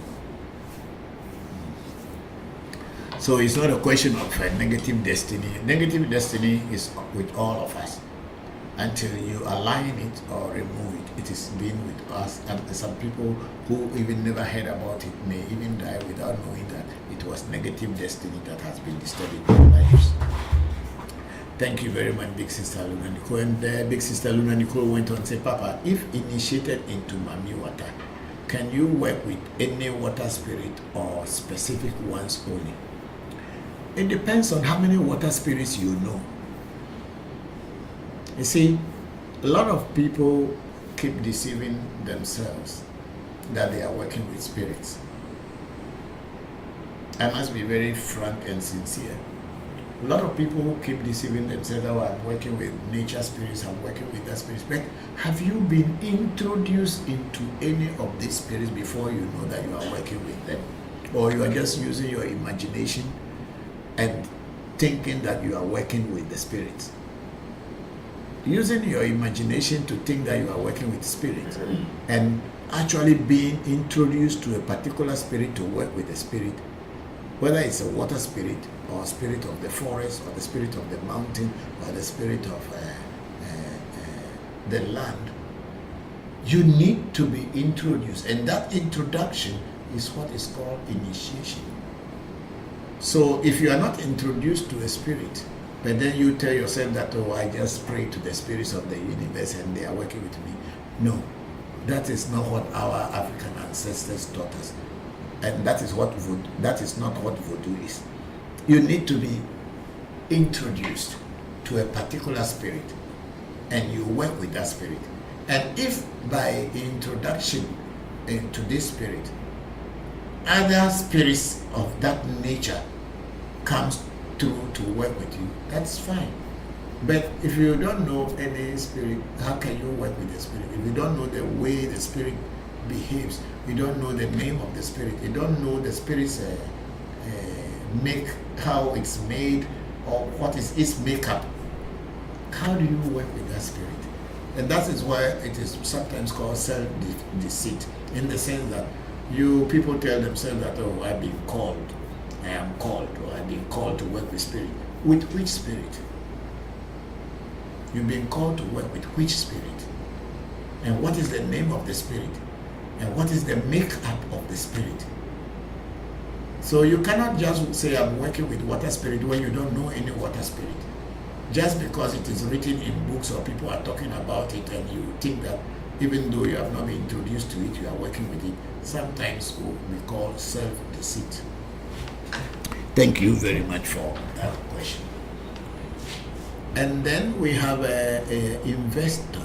So it's not a question of negative destiny. Negative destiny is with all of us. Until you align it or remove it, it is being with us. And some people who even never heard about it may even die without knowing that it was negative destiny that has been disturbing their lives. Thank you very much, Big Sister Luna Nicole. And Big Sister Luna Nicole went on to say, Papa, if initiated into Mami water, can you work with any water spirit or specific ones only? It depends on how many water spirits you know. You see, a lot of people keep deceiving themselves that they are working with spirits. I must be very frank and sincere. A lot of people keep deceiving themselves that I'm working with nature spirits, I'm working with that spirits. But have you been introduced into any of these spirits before you know that you are working with them? Or you are just using your imagination and thinking that you are working with the spirits? Using your imagination to think that you are working with spirits and actually being introduced to a particular spirit to work with a spirit, whether it's a water spirit or a spirit of the forest or the spirit of the mountain or the spirit of the land, you need to be introduced, and that introduction is what is called initiation. So if you are not introduced to a spirit, but then you tell yourself that, oh, I just pray to the spirits of the universe and they are working with me. No, that is not what our African ancestors taught us. And that is what that is not what Voodoo is. You need to be introduced to a particular spirit and you work with that spirit. And if by introduction into this spirit, other spirits of that nature comes to work with you, that's fine. But if you don't know any spirit, how can you work with the spirit? If you don't know the way the spirit behaves, you don't know the name of the spirit, you don't know the spirit's make, how it's made, or what is its makeup, how do you work with that spirit? And that is why it is sometimes called self-deceit, in the sense that people tell themselves that, oh, I've been called, I am called, or I've been called to work with spirit. With which spirit? You've been called to work with which spirit? And what is the name of the spirit? And what is the makeup of the spirit? So you cannot just say I'm working with water spirit when you don't know any water spirit. Just because it is written in books or people are talking about it and you think that even though you have not been introduced to it, you are working with it. Sometimes we call self-deceit. Thank you very much for that question. And then we have a investor.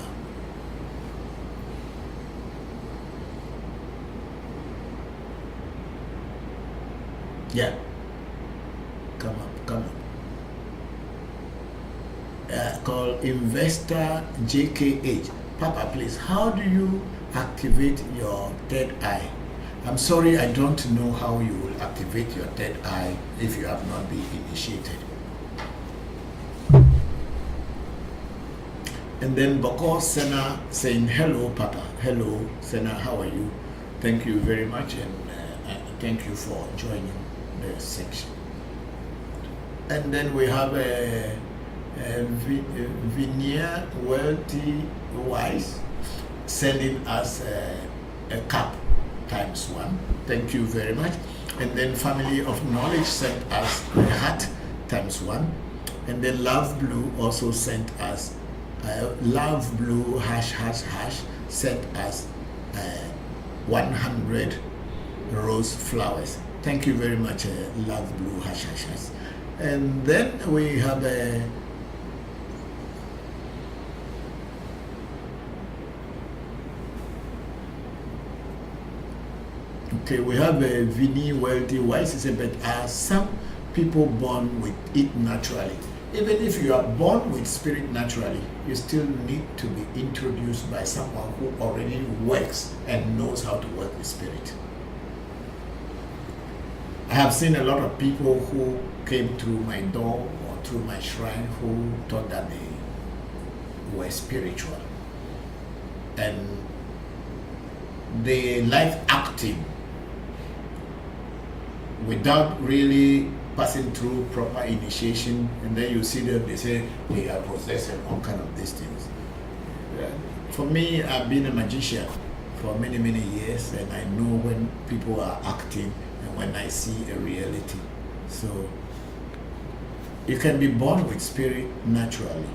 Yeah. Come up. Called Investor JKH. Papa, please, how do you activate your third eye? I'm sorry, I don't know how you will activate your third eye if you have not been initiated. And then Bokor Sena saying, hello, Papa. Hello, Sena, how are you? Thank you very much, and thank you for joining the section. And then we have a Veneer Wealthy Wise sending us a cup ×1. Thank you very much. And then Family of Knowledge sent us a hat ×1. And then Love Blue also sent us Love Blue ## sent us 100 rose flowers. Thank you very much, Love Blue ###. And then we have a we have a Vinny Wealthy Wise. He said, but are some people born with it naturally? Even if you are born with spirit naturally, you still need to be introduced by someone who already works and knows how to work with spirit. I have seen a lot of people who came through my door or through my shrine who thought that they were spiritual. And they like acting without really passing through proper initiation, and then you see them, they say they are possessed and all kind of these things. For me, I've been a magician for many years, and I know when people are acting and when I see a reality. So you can be born with spirit naturally,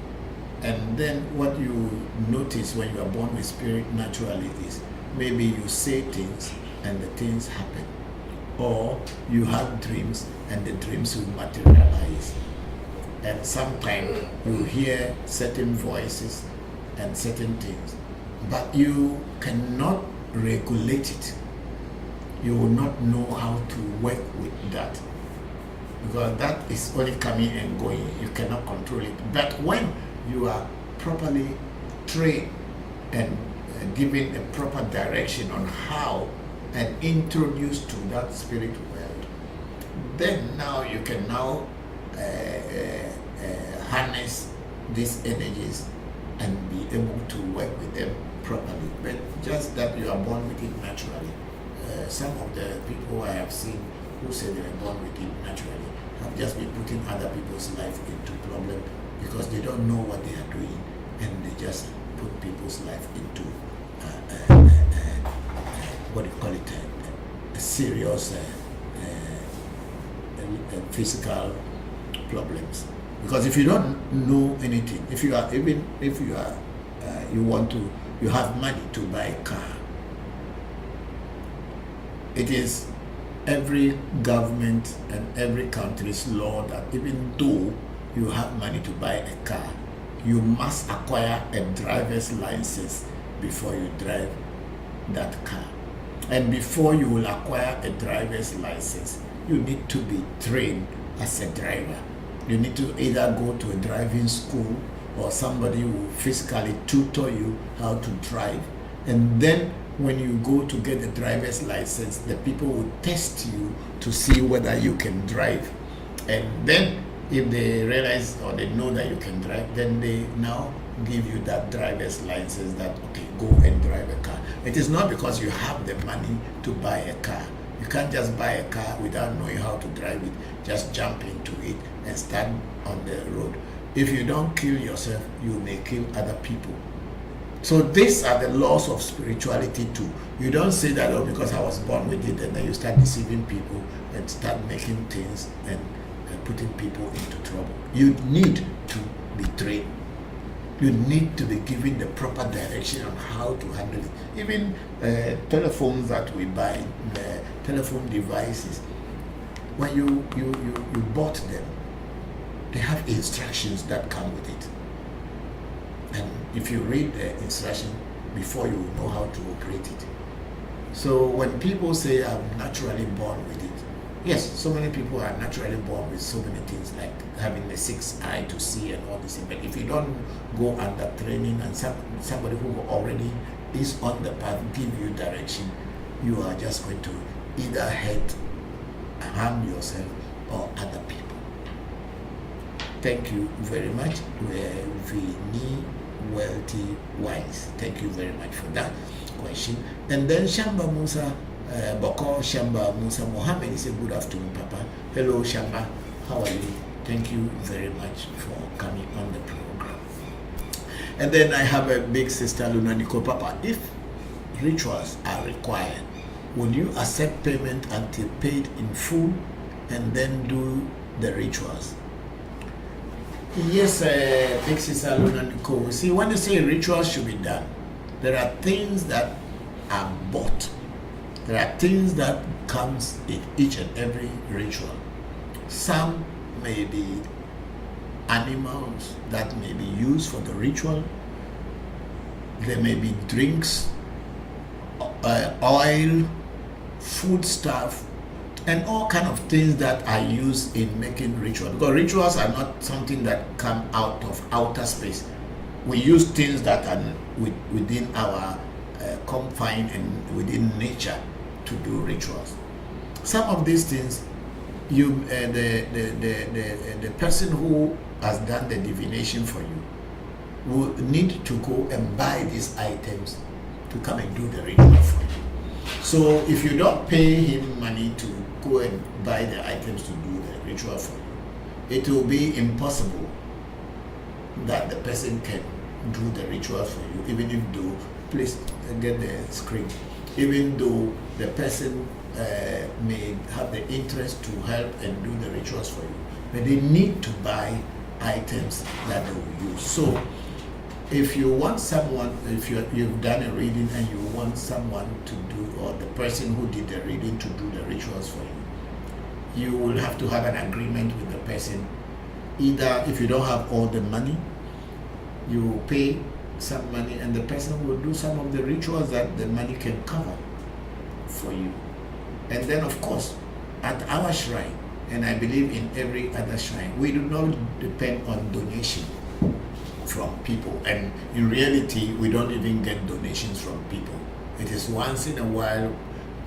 and then what you notice when you are born with spirit naturally is maybe you say things and the things happen, or you have dreams and the dreams will materialize. And sometimes you hear certain voices and certain things, but you cannot regulate it. You will not know how to work with that, because that is only coming and going. You cannot control it. But when you are properly trained and given a proper direction on how and introduced to that spirit world, then now you can now harness these energies and be able to work with them properly. But just that you are born with it naturally. Some of the people I have seen who say they were born with it naturally have just been putting other people's life into problem because they don't know what they are doing, and they just put people's life into what do you call it, a serious physical problems. Because if you don't know anything, if you are you have money to buy a car, it is every government and every country's law that even though you have money to buy a car, you must acquire a driver's license before you drive that car. And before you will acquire a driver's license, you need to be trained as a driver. You need to either go to a driving school or somebody will physically tutor you how to drive. And then when you go to get a driver's license, the people will test you to see whether you can drive. And then if they realize or they know that you can drive, then they now give you that driver's license that, okay, go and drive a car. It is not because you have the money to buy a car. You can't just buy a car without knowing how to drive it. Just jump into it and start on the road. If you don't kill yourself, you may kill other people. So these are the laws of spirituality too. You don't say that, oh, because I was born with it, and then you start deceiving people and start making things and putting people into trouble. You need to be trained. You need to be given the proper direction on how to handle it. Even telephones that we buy, the telephone devices, when you bought them, they have instructions that come with it. And if you read the instruction before, you will know how to operate it. So when people say I'm naturally born with it, yes, so many people are naturally born with so many things, like having the sixth eye to see and all this. But if you don't go under training and somebody who already is on the path give you direction, you are just going to either harm yourself or other people. Thank you very much. Vini Wealthy Wise. Thank you very much for that question. And then Shamba Musa Bokor Shamba Musa Mohammed is a good afternoon, Papa. Hello, Shamba. How are you? Thank you very much for coming on the program. And then I have a big sister, Luna Nico. Papa, if rituals are required, would you accept payment until paid in full and then do the rituals? Yes, big sister, Luna Nico. See, when you say rituals should be done, there are things that are bought. There are things that comes in each and every ritual. Some may be animals that may be used for the ritual. There may be drinks, oil, food stuff, and all kind of things that are used in making ritual. Because rituals are not something that come out of outer space. We use things that are within our confine and within nature to do rituals. Some of these things, the person who has done the divination for you will need to go and buy these items to come and do the ritual for you. So if you don't pay him money to go and buy the items to do the ritual for you, it will be impossible that the person can do the ritual for you, even if though, please get the screen, even though the person may have the interest to help and do the rituals for you, but they need to buy items that they will use. So if you want someone, if you've done a reading and you want someone to do, or the person who did the reading to do the rituals for you, you will have to have an agreement with the person. Either if you don't have all the money, you pay some money and the person will do some of the rituals that the money can cover for you. And then of course, at our shrine, and I believe in every other shrine, we do not depend on donation from people. And in reality, we don't even get donations from people. It is once in a while,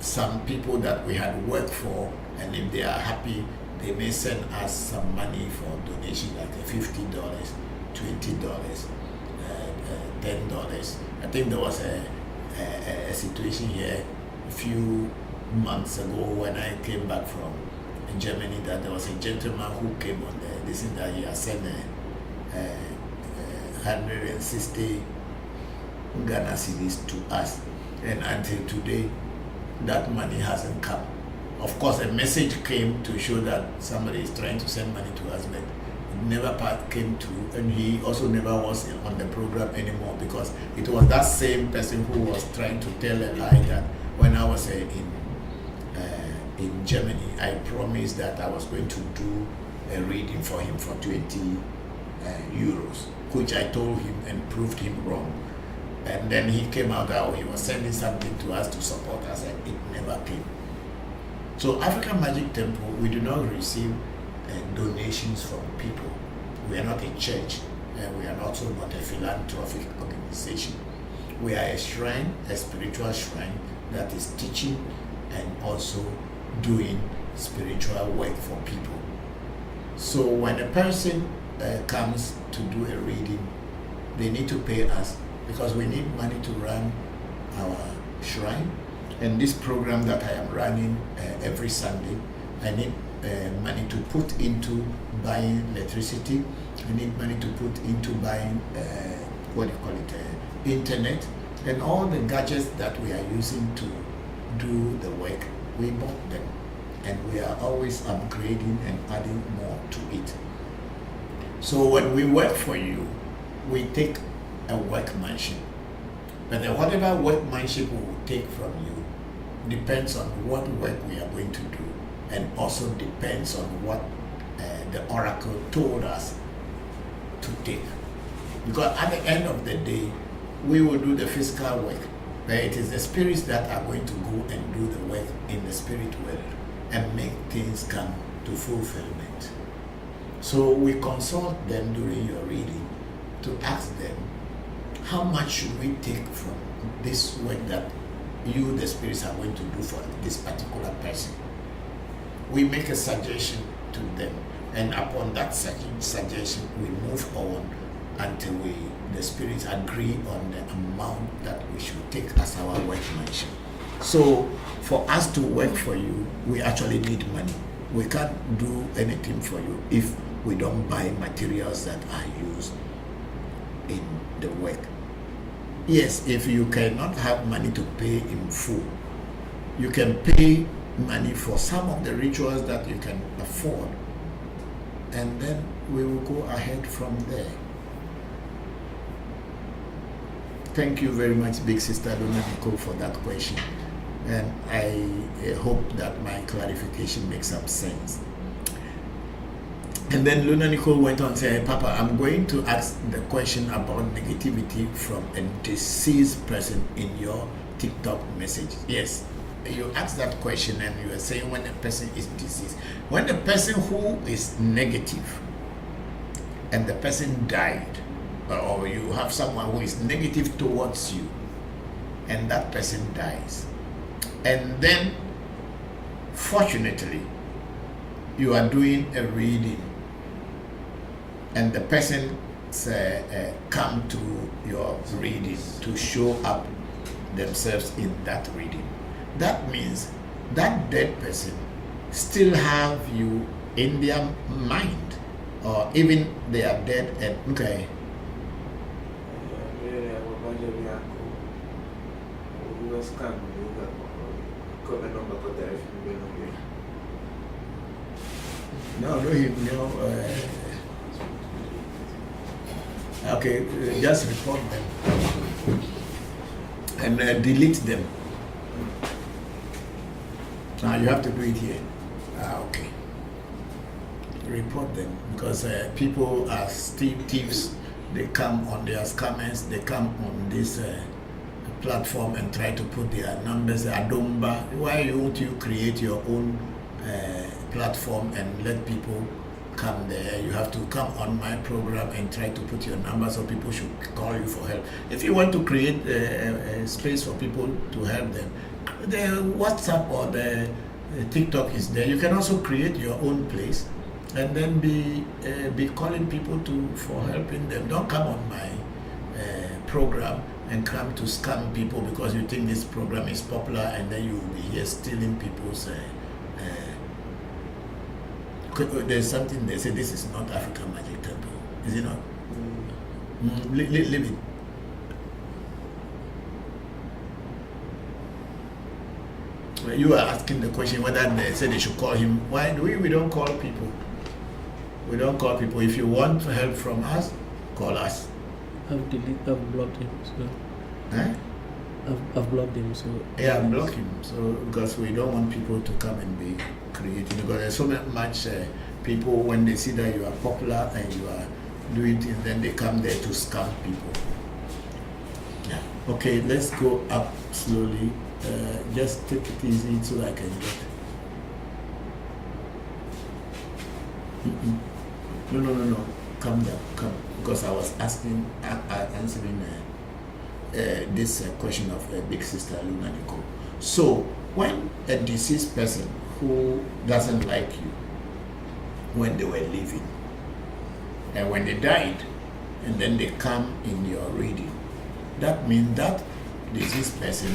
some people that we had worked for, and if they are happy, they may send us some money for donation, like $50, $20, $10. I think there was a situation here a few months ago when I came back from Germany, that there was a gentleman who came on there. This is that he has sent 160 Ghana cedis to us, and until today that money hasn't come. Of course, a message came to show that somebody is trying to send money to us, but it never came to, and he also never was on the program anymore, because it was that same person who was trying to tell a lie that when I was in Germany, I promised that I was going to do a reading for him for 20 euros, which I told him and proved him wrong. And then he came out that he was sending something to us to support us, and it never came. So African Magic Temple, we do not receive donations from people. We are not a church, and we are also not a philanthropic organization. We are a shrine, a spiritual shrine that is teaching and also doing spiritual work for people. So when a person comes to do a reading, they need to pay us, because we need money to run our shrine. And this program that I am running every Sunday, I need money to put into buying electricity. I need money to put into buying internet, and all the gadgets that we are using to do the work. We bought them, and we are always upgrading and adding more to it. So when we work for you, we take a workmanship. But then whatever workmanship we will take from you depends on what work we are going to do, and also depends on what the oracle told us to take. Because at the end of the day, we will do the physical work, but it is the spirits that are going to go and do the work in the spirit world and make things come to fulfillment. So we consult them during your reading to ask them, how much should we take from this work that you, the spirits, are going to do for this particular person? We make a suggestion to them, and upon that suggestion, we move on until the spirits agree on the amount that we should take as our workmanship. So for us to work for you, we actually need money. We can't do anything for you if we don't buy materials that are used in the work. Yes, if you cannot have money to pay in full, you can pay money for some of the rituals that you can afford, and then we will go ahead from there. Thank you very much, Big Sister Luna Nicole, for that question. And I hope that my clarification makes some sense. And then Luna Nicole went on to say, Papa, I'm going to ask the question about negativity from a deceased person in your TikTok message. Yes, you asked that question and you were saying when a person is deceased. When the person who is negative and the person died, or you have someone who is negative towards you and that person dies, and then fortunately you are doing a reading and the person come to your reading to show up themselves in that reading, that means that dead person still have you in their mind, or even they are dead and okay. Okay, just report them and delete them. Now you have to do it here. Okay. Report them, because people are thieves. They come on, their scammers. They come on this platform and try to put their numbers. Adomba, why won't you create your own platform and let people come there? You have to come on my program and try to put your number so people should call you for help. If you want to create a space for people to help them, the WhatsApp or the TikTok is there. You can also create your own place and then be calling people for helping them. Don't come on my program and come to scam people because you think this program is popular, and then you will be here stealing people's there's something they say, this is not African Magic Temple, is it not? Leave it. You are asking the question whether they say they should call him. Why do we don't call people? We don't call people. If you want help from us, call us. I've blocked him, so. Eh? I've blocked him, so. Yeah, block him. So because we don't want people to come and be creating. Because there's so much people, when they see that you are popular and you are doing things, then they come there to scam people. Yeah. Okay, let's go up slowly. Just take it easy so I can get. No. Calm down, come. Because I was answering this question of Big Sister Luna Nicole. So when a deceased person who doesn't like you when they were living, and when they died, and then they come in your reading, that means that deceased person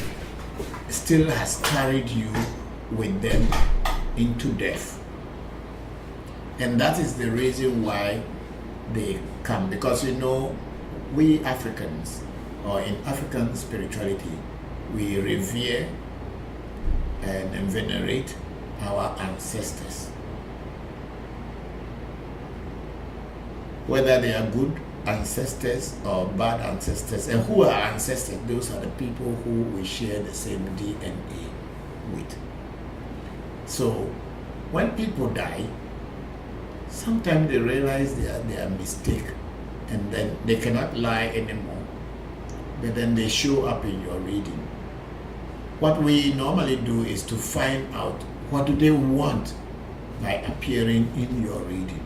still has carried you with them into death. And that is the reason why they come. Because we Africans, or in African spirituality, we revere and venerate our ancestors. Whether they are good ancestors or bad ancestors. And who are ancestors? Those are the people who we share the same DNA with. So when people die, sometimes they realize their mistake, and then they cannot lie anymore. But then they show up in your reading. What we normally do is to find out what do they want by appearing in your reading.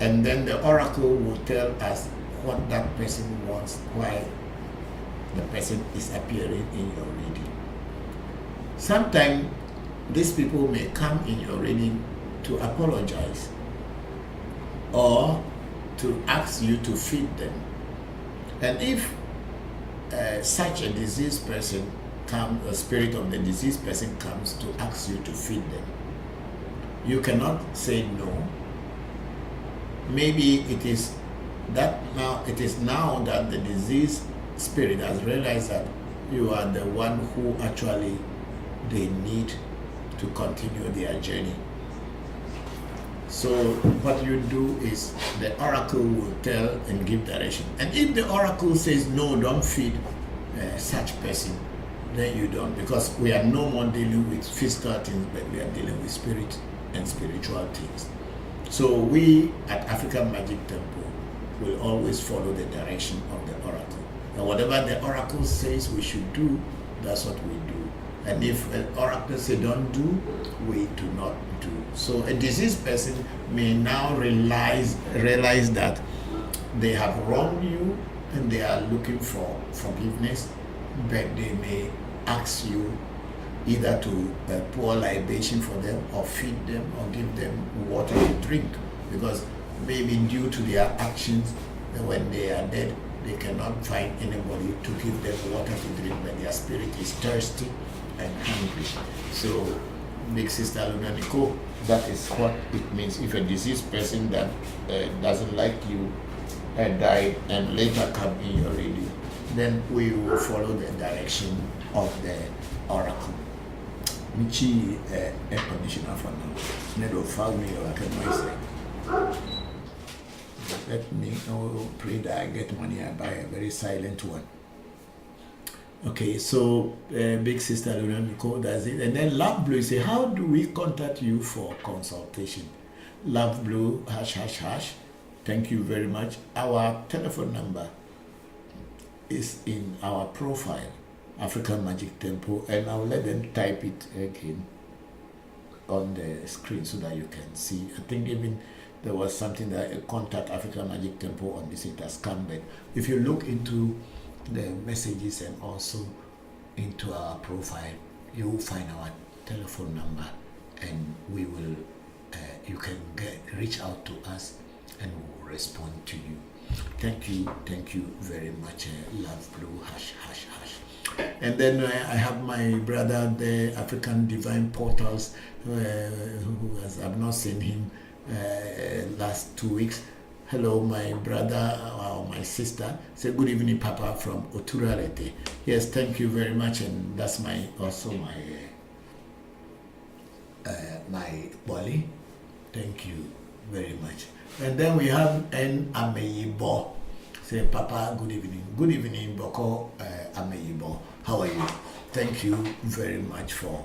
And then the oracle will tell us what that person wants, why the person is appearing in your reading. Sometimes these people may come in your reading to apologize or to ask you to feed them. And if such a diseased person comes, a spirit of the diseased person comes to ask you to feed them, you cannot say no. Maybe it is now that the diseased spirit has realized that you are the one who actually they need to continue their journey. So what you do is the oracle will tell and give direction. And if the oracle says no, don't feed such person, then you don't, because we are no more dealing with physical things, but we are dealing with spirit and spiritual things. So we at African Magic Temple will always follow the direction of the oracle. And whatever the oracle says we should do, that's what we do. And if an oracle says don't do, we do not do. So a diseased person may now realize that they have wronged you and they are looking for forgiveness, but they may ask you either to pour libation for them or feed them or give them water to drink, because maybe due to their actions, when they are dead, they cannot find anybody to give them water to drink, but their spirit is thirsty and hungry. So, Big Sister Luna Nico, that is what it means. If a diseased person that doesn't like you died and later come in your reading, then we will follow the direction of the oracle. Michi air conditioner for now. Never found me or I can myself. Let me pray that I get money, I buy a very silent one. Okay, so Big Sister Luna Nicole does it. And then Love Blue say, how do we contact you for consultation? Love Blue, ###. Thank you very much. Our telephone number is in our profile, African Magic Temple, and I'll let them type it again on the screen so that you can see. I think even there was something that contact African Magic Temple on this, it has come back. If you look into the messages and also into our profile, you will find our telephone number, and we will you can reach out to us and we will respond to you. Thank you very much, Love Blue, ###. And then I have my brother, the African Divine Portals, who has, I've not seen him last 2 weeks. Hello, my brother or my sister. Say good evening, Papa, from Oturalete. Yes, thank you very much, and that's also my Boli. Thank you very much. And then we have N Ameyibo. Say, Papa, good evening. Good evening, Bokor Ameyibo. How are you? Thank you very much for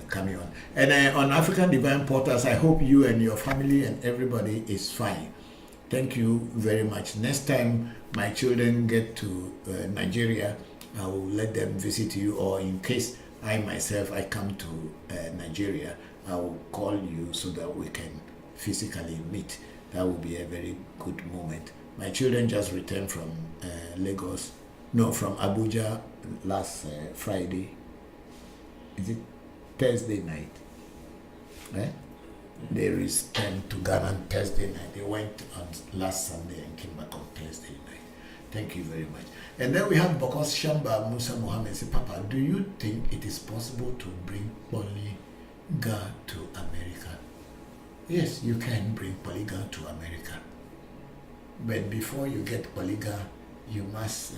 coming on. And on African Divine Portals, I hope you and your family and everybody is fine. Thank you very much. Next time my children get to Nigeria, I will let them visit you, or in case I myself come to Nigeria, I will call you so that we can physically meet. That will be a very good moment. My children just returned from from Abuja last Friday. Is it Thursday night? They returned to Ghana on Thursday night. They went on last Sunday and came back on Thursday night. Thank you very much. And then we have Bokor Shamba Musa Mohammed say, Papa, do you think it is possible to bring polyga to America? Yes, you can bring polyga to America. But before you get polyga, you must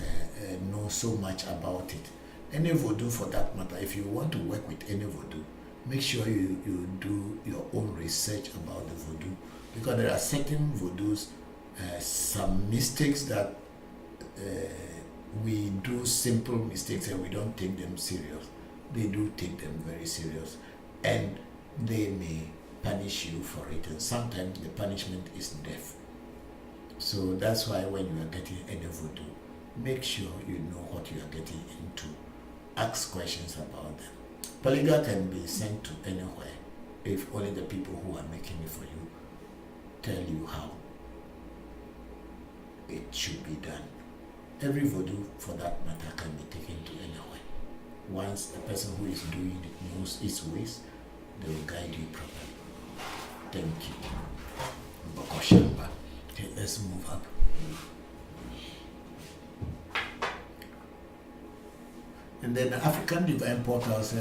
know so much about it. Any Voodoo for that matter, if you want to work with any Voodoo, make sure you do your own research about the Voodoo, because there are certain Voodoos some mistakes that we do, simple mistakes, and we don't take them serious. They do take them very serious, and they may punish you for it, and sometimes the punishment is death. So that's why when you are getting any voodoo, make sure you know what you are getting into. Ask questions about them. Polygon can be sent to anywhere if only the people who are making it for you tell you how it should be done. Every voodoo, for that matter, can be taken to anywhere. Once the person who is doing it knows its ways, they will guide you properly. Thank you. Bokor. Okay, let's move up. And then the African Divine Portals,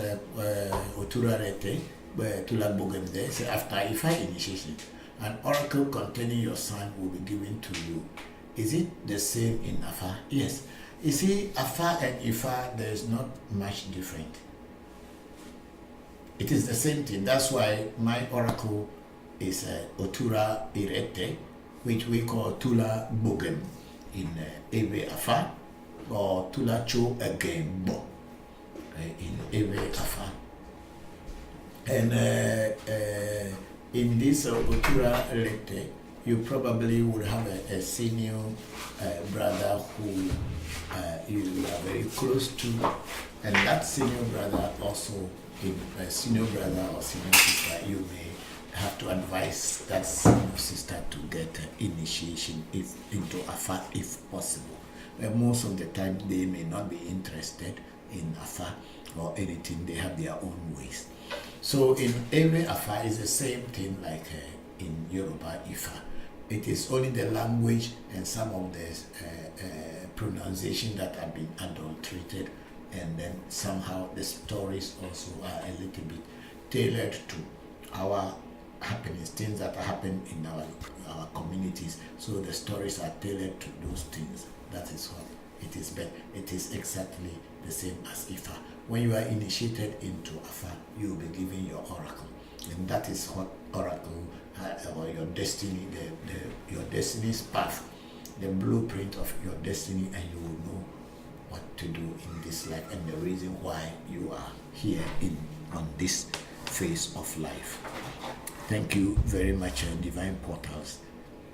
Otura Rete, Tula Bogem there, say after Ifa initiation, an oracle containing your son will be given to you. Is it the same in Afa? Yes. You see, Afa and Ifa, there is not much different. It is the same thing. That's why my oracle is Otura Irete, which we call Tula Bogem in Ewe Afa, or Tula Cho Again Bo in Ewe Afa. And in this Otura Irete, you probably would have a senior brother who you are very close to, and that senior brother also, a senior brother or senior sister, you may have to advise that senior sister to get initiation into Afa if possible. Most of the time they may not be interested in Afa or anything, they have their own ways. So in every Afa is the same thing like in Yoruba Ifa. It is only the language and some of the pronunciation that have been adulterated, and then somehow the stories also are a little bit tailored to our happenings, things that are happening in our communities. So the stories are tailored to those things. That is what it is. But it is exactly the same as Ifa. When you are initiated into Afa, you will be given your oracle, and that is what oracle or your destiny, your destiny's path, the blueprint of your destiny, and you will know what to do in this life and the reason why you are here on this phase of life. Thank you very much, Divine Portals.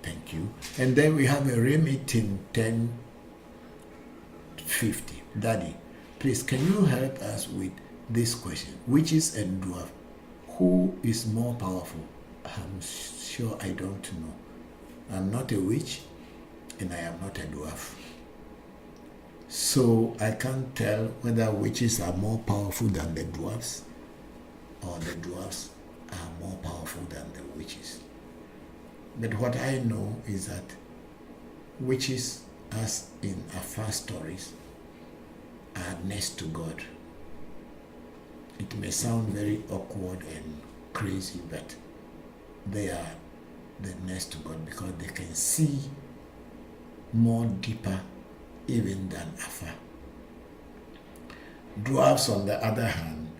Thank you. And then we have a remeeting 1050. Daddy, please, can you help us with this question? Witches and dwarf, who is more powerful? I'm sure I don't know. I'm not a witch and I am not a dwarf. So I can't tell whether witches are more powerful than the dwarfs or the dwarfs are more powerful than the witches. But what I know is that witches, as in Afa stories, are next to God. It may sound very awkward and crazy, but they are the next to God because they can see more deeper even than Afa. Dwarfs, on the other hand,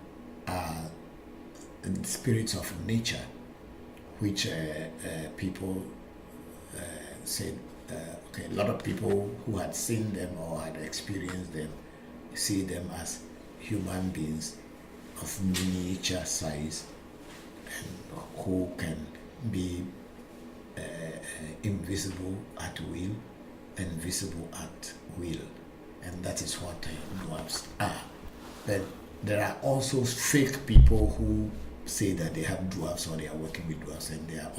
are spirits of nature, which people said, okay, a lot of people who had seen them or had experienced them see them as human beings of miniature size and who can be invisible at will and visible at will, and that is what dwarfs are. But there are also fake people who say that they have dwarfs or they are working with dwarfs, and they are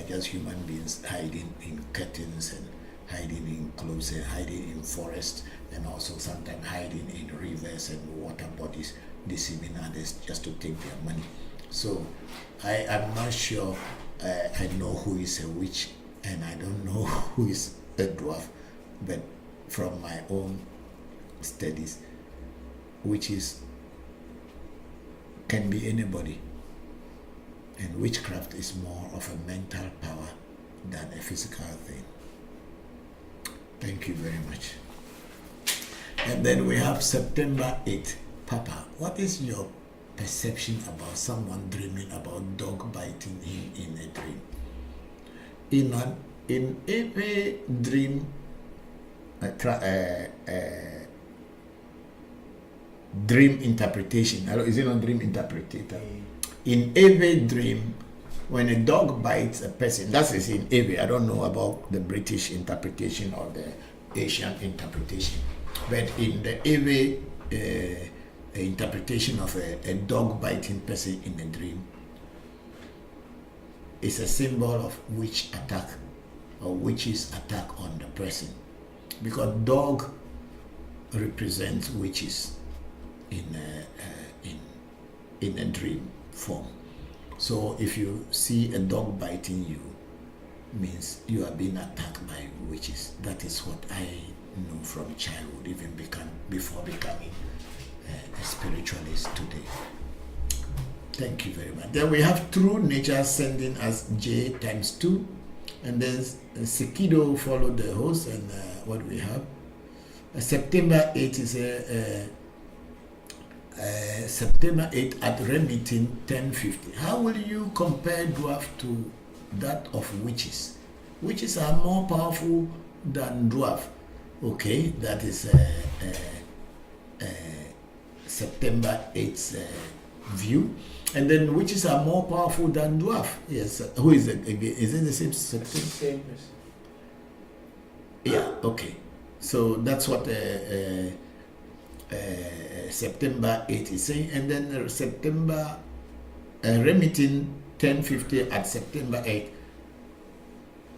just human beings hiding in curtains and hiding in clothes and hiding in forests, and also sometimes hiding in rivers and water bodies, deceiving others just to take their money. So I am not sure I know who is a witch and I don't know who is a dwarf, but from my own studies, witches can be anybody, and witchcraft is more of a mental power than a physical thing. Thank you very much. And then we have September 8th. Papa, what is your perception about someone dreaming about dog biting him in a dream? in every dream, dream interpretation, is it not dream interpreter? In every dream, when a dog bites a person, that is in Ewe. I don't know about the British interpretation or the Asian interpretation, but in the Ewe interpretation of a dog biting person in a dream, it's a symbol of witch attack or witch's attack on the person, because dog represents witches in a dream form. So if you see a dog biting you, means you are being attacked by witches. That is what I know from childhood, even before becoming a spiritualist today. Thank you very much. Then we have True Nature sending us J times 2, and then Sekido followed the host, and what do we have? September 8 is September 8 at remitting 1050. How will you compare dwarf to that of witches? Witches are more powerful than dwarf. Okay, that is September 8's view. And then witches are more powerful than dwarf. Yes. Who is it again? Is it the same September? Same person. Yeah. Okay. So that's what September 8 is saying, and then September remitting 1050 at September 8.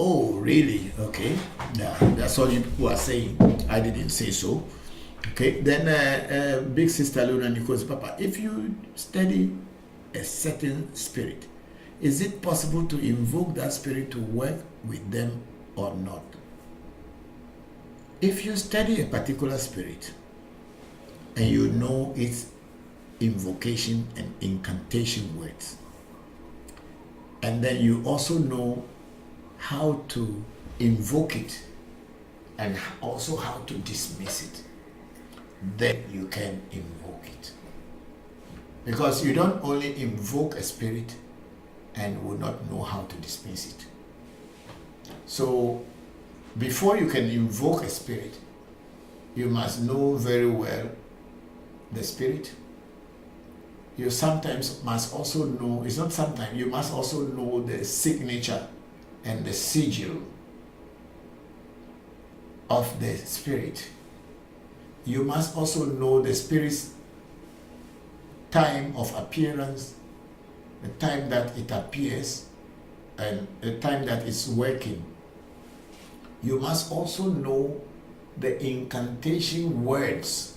Oh, really? Okay. Yeah, that's all you people are saying. I didn't say so. Okay. Then Big Sister Luna Nichols, Papa, if you study a certain spirit, is it possible to invoke that spirit to work with them or not? If you study a particular spirit and you know its invocation and incantation words, and then you also know how to invoke it and also how to dismiss it, then you can invoke it. Because you don't only invoke a spirit and will not know how to dismiss it. So before you can invoke a spirit, you must know very well the spirit. You sometimes must also know, it's not sometimes, you must also know the signature and the sigil of the spirit. You must also know the spirit's time of appearance, the time that it appears, and the time that it's working. You must also know the incantation words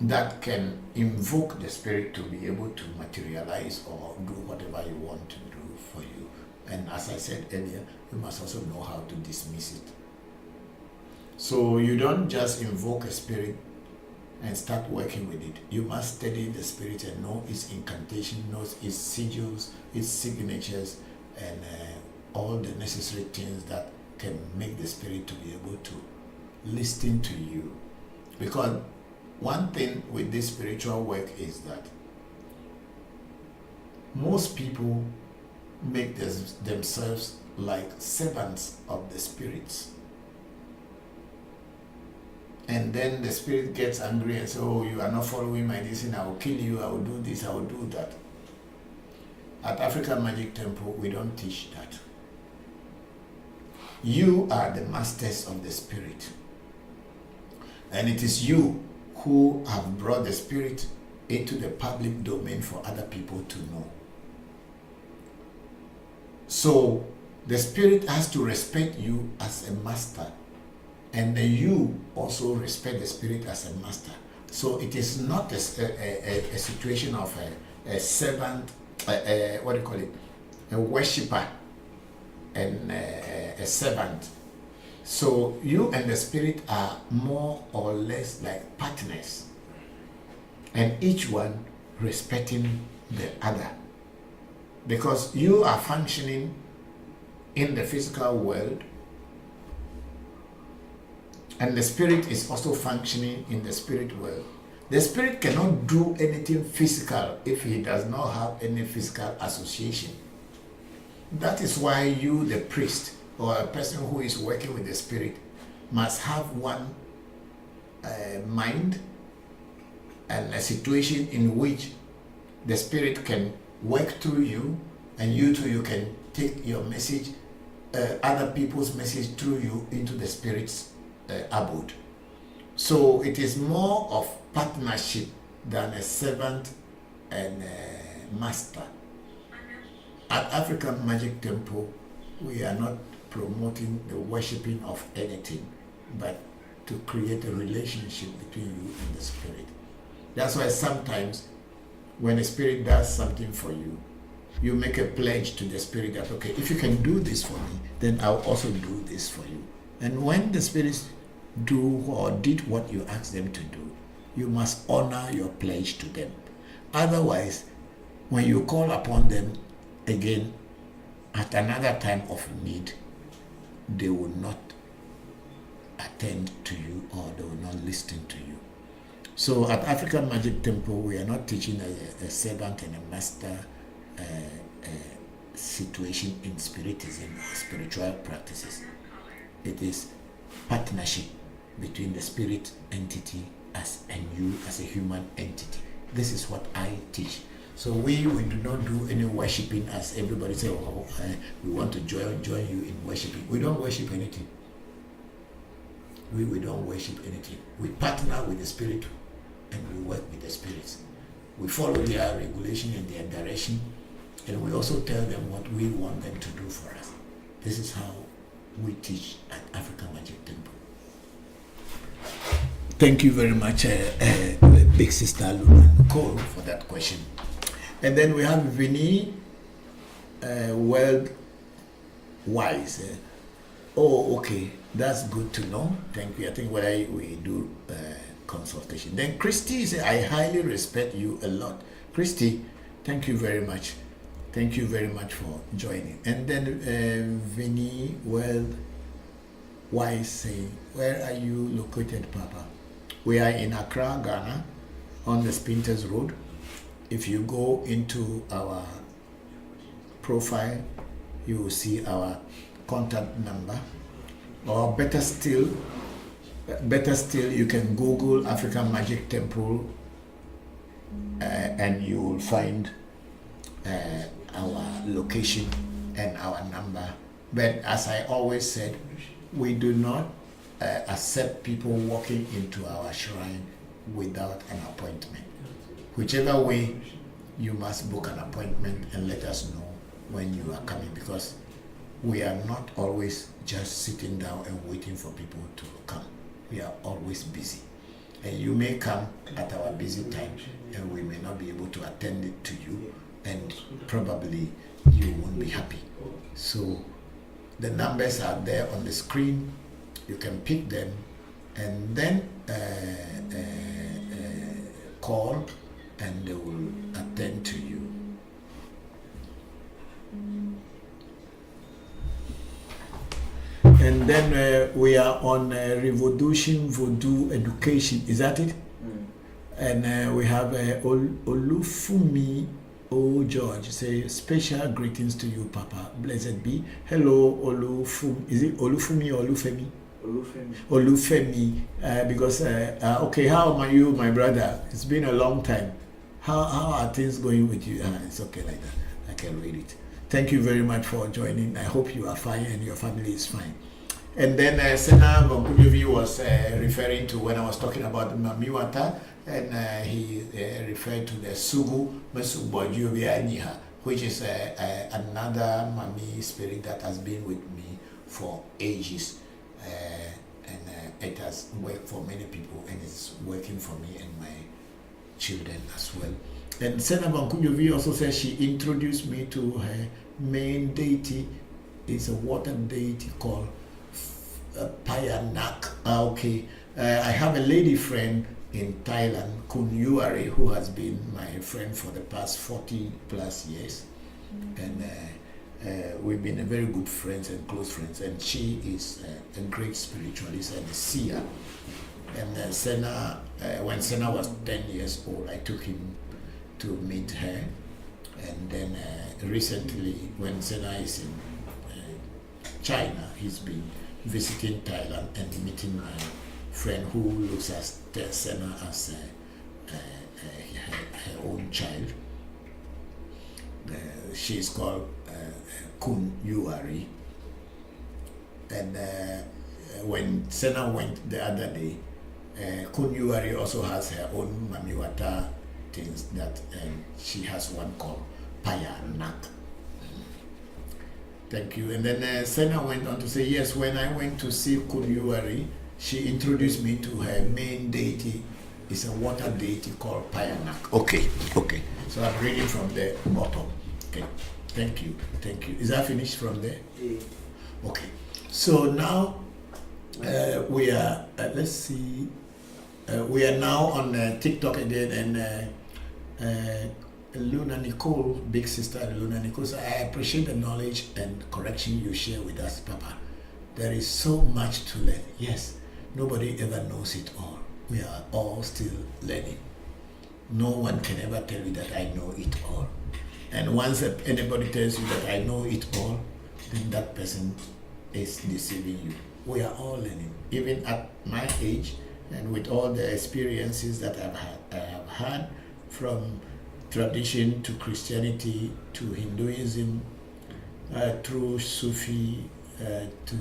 that can invoke the spirit to be able to materialize or do whatever you want to do for you. And as I said earlier, you must also know how to dismiss it. So you don't just invoke a spirit and start working with it. You must study the spirit and know its incantation, know its sigils, its signatures, and all the necessary things that can make the spirit to be able to listen to you. Because one thing with this spiritual work is that most people make themselves like servants of the spirits. And then the spirit gets angry and says, oh, you are not following my decision, I will kill you, I will do this, I will do that. At African Magic Temple, we don't teach that. You are the masters of the spirit. And it is you who have brought the spirit into the public domain for other people to know. So the spirit has to respect you as a master, and then you also respect the spirit as a master. So it is not a situation of a servant, what do you call it, a worshipper and a servant. So you and the spirit are more or less like partners, and each one respecting the other, because you are functioning in the physical world and the spirit is also functioning in the spirit world. The spirit cannot do anything physical if he does not have any physical association. That is why you, the priest, or a person who is working with the spirit must have one mind and a situation in which the spirit can work through you, and you too, you can take your message, other people's message through you into the spirit's abode. So it is more of partnership than a servant and a master. At African Magic Temple, we are not promoting the worshipping of anything, but to create a relationship between you and the spirit. That's why sometimes when a spirit does something for you, you make a pledge to the spirit that, okay, if you can do this for me, then I'll also do this for you. And when the spirits do or did what you asked them to do, you must honor your pledge to them. Otherwise, when you call upon them again at another time of need, they will not attend to you, or they will not listen to you. So at African Magic Temple, we are not teaching a servant and a master situation in spiritism or spiritual practices. It is partnership between the spirit entity and you as a human entity. This is what I teach. So we do not do any worshipping as everybody say, oh, we want to join you in worshipping. We don't worship anything. We don't worship anything. We partner with the spirit and we work with the spirits. We follow their regulation and their direction, and we also tell them what we want them to do for us. This is how we teach at African Magic Temple. Thank you very much, Big Sister Luna Cole, for that question. And then we have Vinny World Wise. Oh, okay, that's good to know. Thank you. I think we do consultation. Then Christy said, I highly respect you a lot. Christy, thank you very much. Thank you very much for joining. And then Vinny World Wise saying, where are you located, Papa? We are in Accra, Ghana, on the Spinters Road. If you go into our profile, you will see our contact number. Or better still, you can Google African Magic Temple and you will find our location and our number. But as I always said, we do not accept people walking into our shrine without an appointment. Whichever way, you must book an appointment and let us know when you are coming, because we are not always just sitting down and waiting for people to come. We are always busy. And you may come at our busy time and we may not be able to attend it to you, and probably you won't be happy. So the numbers are there on the screen. You can pick them and then call and they will attend to you. And then we are on ReVodution, Voodoo, education. Is that it? And we have Olufumi O. George say, special greetings to you, Papa. Blessed be. Hello, Olufumi. Is it Olufumi or Olufemi? Olufemi. Because, okay, how are you, my brother? It's been a long time. How are things going with you? It's okay like that. I can read it. Thank you very much for joining. I hope you are fine and your family is fine. And then Senator Voncujovi was referring to when I was talking about Mamiwata, and he referred to the Sugu Mesubonjovi Aniha, which is another Mami spirit that has been with me for ages. And it has worked for many people, and it's working for me and my children as well. And Senator Voncujovi also says she introduced me to her main deity. It's a water deity called Payanak. Okay. I have a lady friend in Thailand, Kunyuari, who has been my friend for the past 40 plus years. And we've been very good friends and close friends. And she is a great spiritualist and a seer. And Sena, when Sena was 10 years old, I took him to meet her. And then recently, when Sena is in China. He's been visiting Thailand and meeting my friend who looks at Senna as her own child. She's called Kun Yuari. And when Senna went the other day, Kun Yuari also has her own Mamiwata things that she has one called Payanak. Thank you. And then Senna went on to say, yes, when I went to see Kun Yuari, she introduced me to her main deity. It's a water deity called Payanak. Okay. So I'm reading from the bottom. Okay. Thank you. Is that finished from there? Yeah. Okay. So now we are, let's see, we are now on TikTok again, and Luna Nicole, big sister Luna Nicole, so I appreciate the knowledge and correction you share with us, Papa. There is so much to learn. Yes, nobody ever knows it all. We are all still learning. No one can ever tell you that I know it all. And once anybody tells you that I know it all, then that person is deceiving you. We are all learning. Even at my age and with all the experiences that I have had from tradition to Christianity to Hinduism, through Sufi to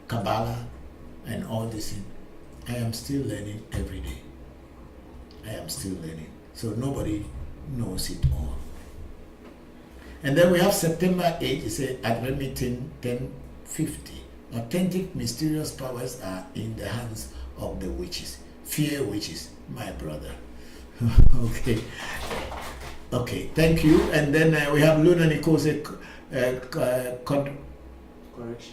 Kabbalah and all this thing. I am still learning every day. I am still learning. So nobody knows it all. And then we have September 8, it says at Remington 1050. Authentic mysterious powers are in the hands of the witches. Fear witches, my brother. Okay, thank you. And then we have Luna Nicole say,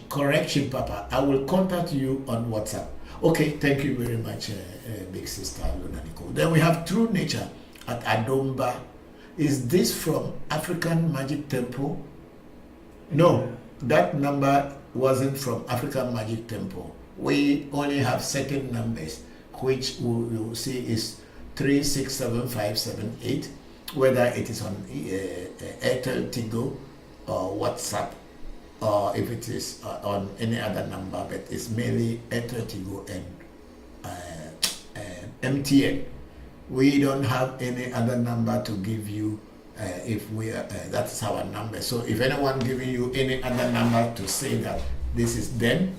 correction, Papa. I will contact you on WhatsApp. Okay, thank you very much, big sister Luna Nicole. Then we have True Nature at Adomba. Is this from African Magic Temple? No, that number wasn't from African Magic Temple. We only have second numbers, which we will see is 367578, whether it is on Airtel Tigo or WhatsApp, or if it is on any other number, but it's mainly Airtel Tigo and MTN. We don't have any other number to give you. If we are, that's our number. So if anyone giving you any other number to say that this is them,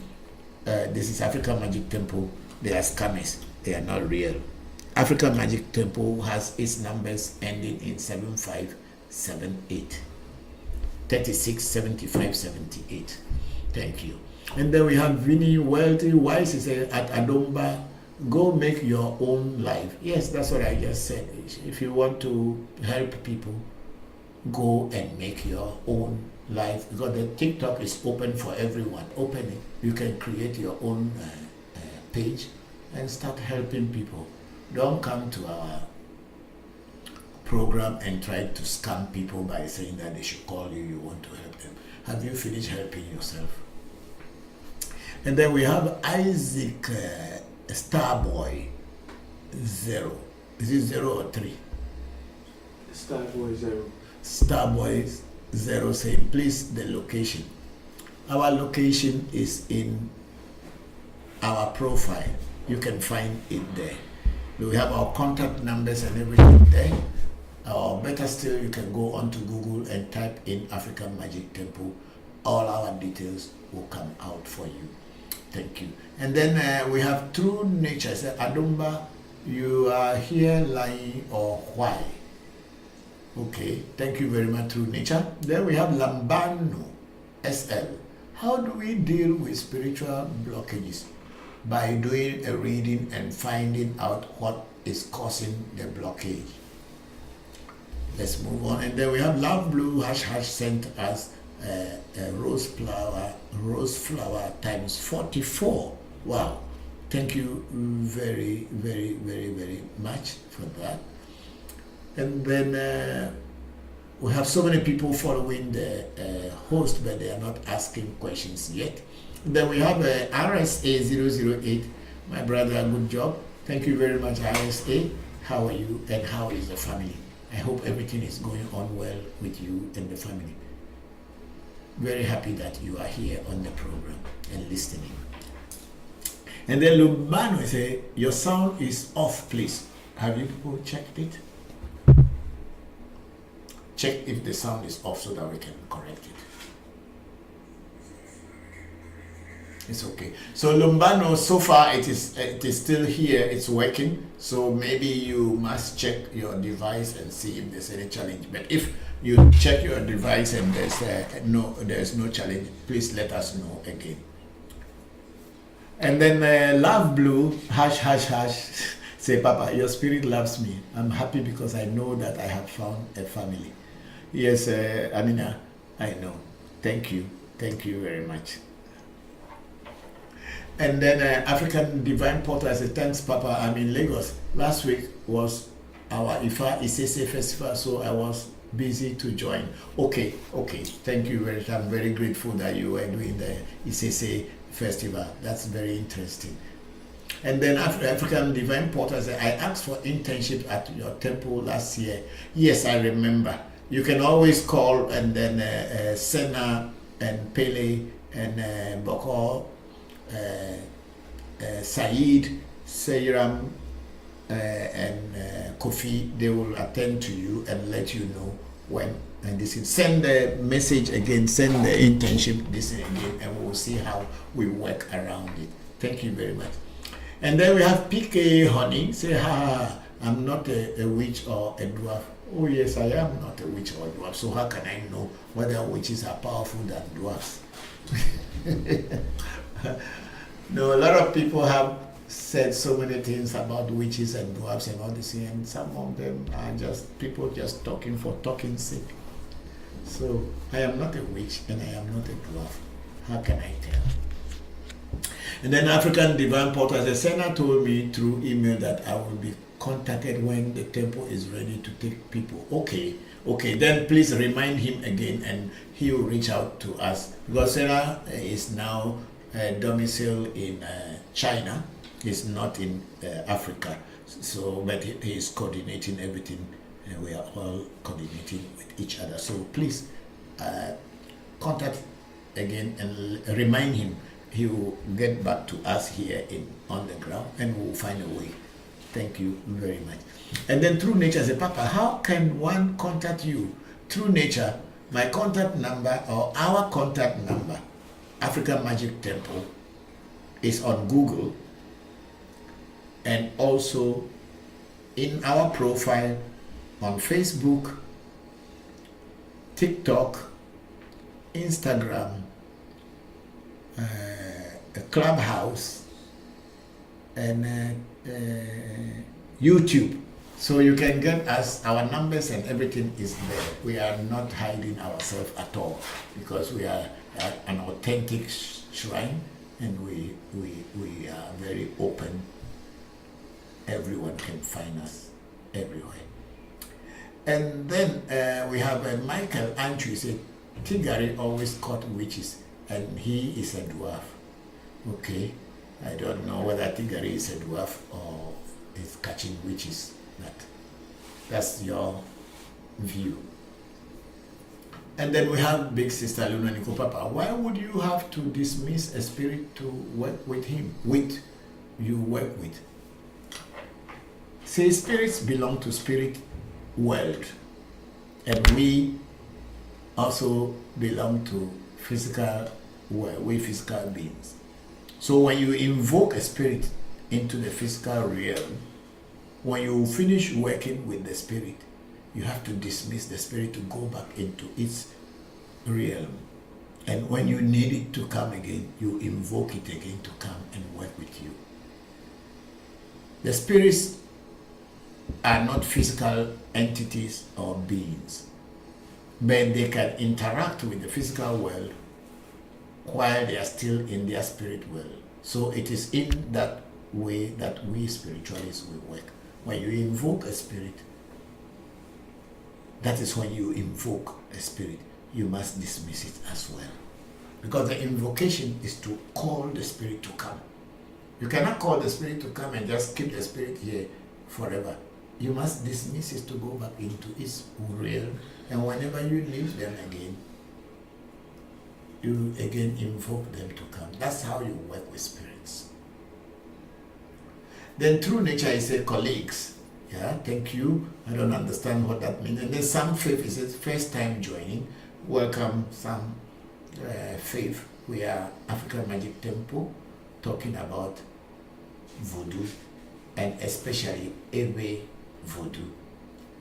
this is African Magic Temple, they are scammers. They are not real. African Magic Temple has its numbers ending in 7578, 36 75 78. Thank you. And then we have Vinny Wealthy Wise is at Adomba. Go make your own life. Yes, that's what I just said. If you want to help people, go and make your own life, because the TikTok is open for everyone. Open it. You can create your own page and start helping people. Don't come to our program and try to scam people by saying that they should call you, you want to help them. Have you finished helping yourself? And then we have Isaac Starboy 0. Is it 0 or 3? Starboy 0. Starboy 0 saying, please, the location. Our location is in our profile. You can find it there. We have our contact numbers and everything there. Or better still, you can go onto Google and type in African Magic Temple. All our details will come out for you. Thank you. And then we have True Nature. Say, Adumba, you are here lying or why? Okay, thank you very much, True Nature. Then we have Lambano SL. How do we deal with spiritual blockages? By doing a reading and finding out what is causing the blockage. Let's move on. And then we have Love Blue # sent us rose flower times 44. Wow, thank you very, very, very, very much for that. And then we have so many people following the host, but they are not asking questions yet. Then we have RSA 008. My brother, good job. Thank you very much, RSA. How are you and how is the family? I hope everything is going on well with you and the family. Very happy that you are here on the program and listening. And then Lumbano say, your sound is off, please. Have you people checked it? Check if the sound is off so that we can correct it. It's okay. So Lumbano, so far it is still here, it's working. So maybe you must check your device and see if there's any challenge. But if you check your device and there's no challenge, please let us know again. And then Love Blue, hash, hash, hash, say, Papa, your spirit loves me. I'm happy because I know that I have found a family. Yes, Amina, I know. Thank you. Thank you very much. And then African Divine Portal, I said, thanks, Papa. I'm in Lagos. Last week was our Ifa Isese Festival, so I was busy to join. Okay. Thank you very much. I'm very grateful that you were doing the Isese Festival. That's very interesting. And then after African Divine Portal, I said, I asked for internship at your temple last year. Yes, I remember. You can always call, and then Senna and Pele and Bokor, Said, Seiram, and Kofi, they will attend to you and let you know when. And this is, send the message again, send the internship this again, and we'll see how we work around it. Thank you very much. And then we have PK Honey, say, I'm not a witch or a dwarf. Oh yes, I am not a witch or a dwarf. So how can I know whether witches are powerful than dwarfs? No, a lot of people have said so many things about witches and dwarfs and all this, and some of them are just people just talking for talking's sake. So I am not a witch and I am not a dwarf. How can I tell? And then African Divine Portal, the Senna told me through email that I will be contacted when the temple is ready to take people. Okay, then please remind him again and he will reach out to us, because Senna is now domiciled in China. He's not in Africa, so but he is coordinating everything, and we are all coordinating with each other. So please contact again and remind him. He will get back to us here on the ground, and we'll find a way. Thank you very much. And then True Nature said, Papa, how can one contact you? True Nature, my contact number or our contact number, African Magic Temple, is on Google, and also in our profile on Facebook, TikTok, Instagram, Clubhouse, and YouTube. So you can get us, our numbers and everything is there. We are not hiding ourselves at all, because we are an authentic shrine, and we are very open. Everyone can find us everywhere. And then we have Michael Andrew said, Tigari always caught witches, and he is a dwarf. Okay, I don't know whether Tigari is a dwarf or is catching witches, but that's your view. And then we have Big Sister Luna Nico, Papa, why would you have to dismiss a spirit to work with him, you work with? Say spirits belong to spirit world, and we also belong to physical world, we physical beings. So when you invoke a spirit into the physical realm, when you finish working with the spirit, you have to dismiss the spirit to go back into its realm. And when you need it to come again, you invoke it again to come and work with you. The spirits are not physical entities or beings, but they can interact with the physical world while they are still in their spirit world. So it is in that way that we spiritualists will work. When you invoke a spirit, that is when you invoke a spirit, you must dismiss it as well. Because the invocation is to call the spirit to come. You cannot call the spirit to come and just keep the spirit here forever. You must dismiss it to go back into its realm, and whenever you leave them again, you again invoke them to come. That's how you work with spirits. Then true nature is a colleagues. Yeah, thank you. I don't understand what that means. And then some faith is a first time joining. Welcome, some faith. We are African Magic Temple talking about voodoo and especially Ewe Vodu,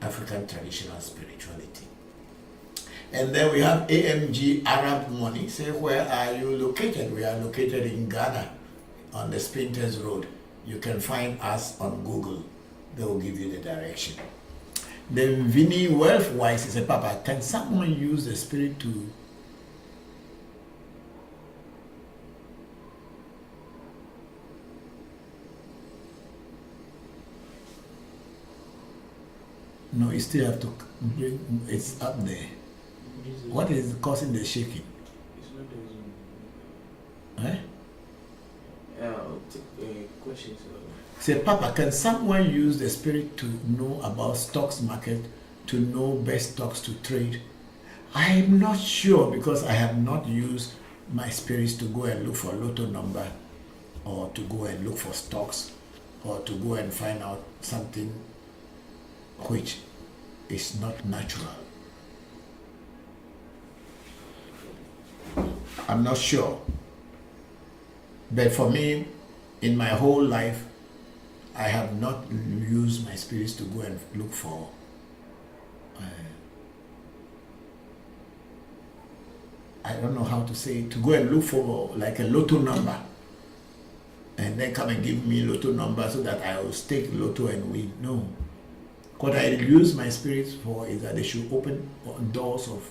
African traditional spirituality. And then we have AMG Arab Money. Say, where are you located? We are located in Ghana on the Spinters Road. You can find us on Google. They will give you the direction. Then Vinny Wealth Wise is a papa. Can someone use the spirit to No, you still have to bring it's up there. What is causing the shaking? It's not the Eh? I'll take questions. Say, Papa, can someone use the spirit to know about stocks market, to know best stocks to trade? I am not sure because I have not used my spirits to go and look for a lotto number or to go and look for stocks or to go and find out something which is not natural. I'm not sure. But for me, in my whole life, I have not used my spirits to go and look for I don't know how to say it, to go and look for like a lotto number and then come and give me lotto number so that I will stake lotto and win. No. What I use my spirits for is that they should open doors of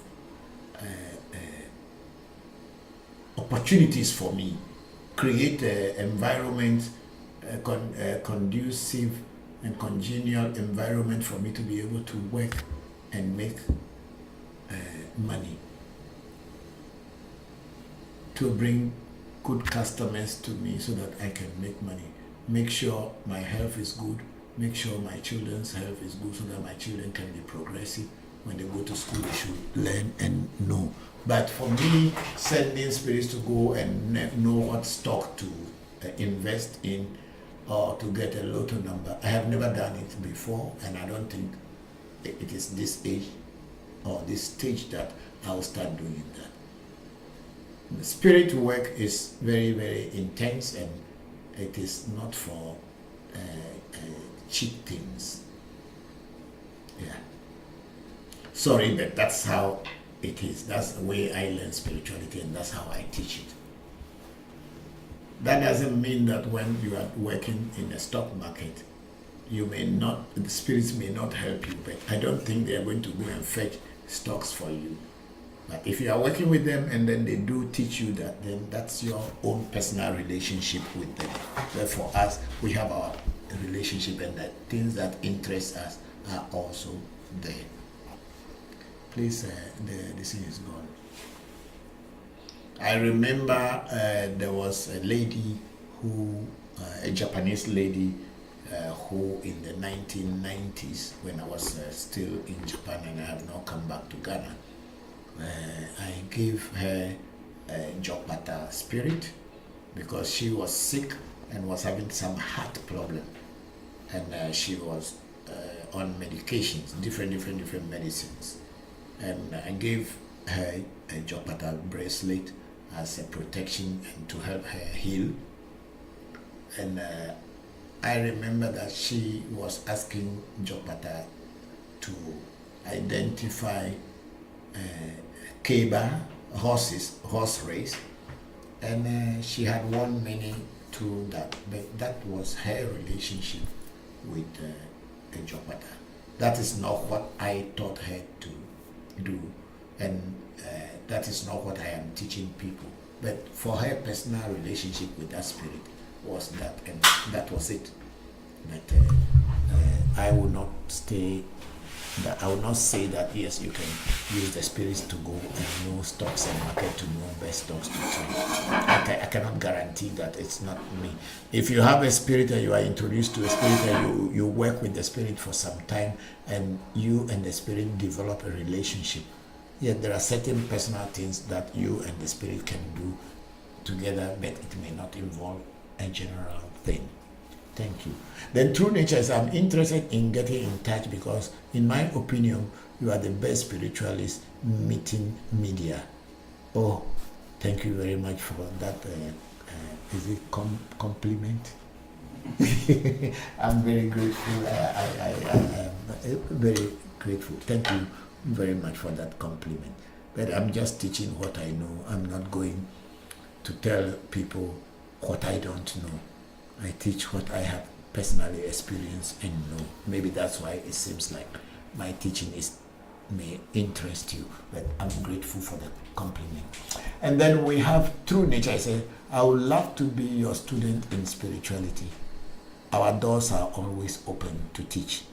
opportunities for me, create an environment, conducive and congenial environment for me to be able to work and make money, to bring good customers to me so that I can make money, make sure my health is good, make sure my children's health is good so that my children can be progressive. When they go to school, they should learn and know. But for me, sending spirits to go and know what stock to invest in or to get a lotto number, I have never done it before, and I don't think it is this age or this stage that I'll start doing that. The spirit work is very, very intense, and it is not for cheap things. Yeah. Sorry, but that's how it is. That's the way I learn spirituality, and that's how I teach it. That doesn't mean that when you are working in the stock market, you may not, the spirits may not help you, but I don't think they are going to go and fetch stocks for you. But if you are working with them and then they do teach you that, then that's your own personal relationship with them. But for us, we have our relationship, and that things that interest us are also there. Please, this thing is gone. I remember there was a lady who, a Japanese lady who in the 1990s, when I was still in Japan and I have not come back to Ghana, I gave her a Jokpata spirit because she was sick and was having some heart problem, and she was on medications, different medicines, and I gave her a Jokpata bracelet as a protection and to help her heal. And I remember that she was asking Jokpata to identify Keba horse race, and she had won many through that, but that was her relationship with Jokpata. That is not what I taught her to do, and that is not what I am teaching people. But for her personal relationship with that spirit was that, and that was it. But I will not stay. That I will not say that yes, you can use the spirits to go and know stocks and market to know best stocks to trade. I cannot guarantee that. It's not me. If you have a spirit and you are introduced to a spirit and you work with the spirit for some time and you and the spirit develop a relationship, Yet there are certain personal things that you and the spirit can do together, but it may not involve a general thing. Thank you. Then true nature is I'm interested in getting in touch because in my opinion, you are the best spiritualist meeting media. Oh, thank you very much for that. Is it compliment? I'm very grateful. I am very grateful. Thank you very much for that compliment. But I'm just teaching what I know. I'm not going to tell people what I don't know. I teach what I have personally experienced and know. Maybe that's why it seems like my teaching may interest you, but I'm grateful for the compliment. And then we have true nature. I say, I would love to be your student in spirituality. Our doors are always open to teach.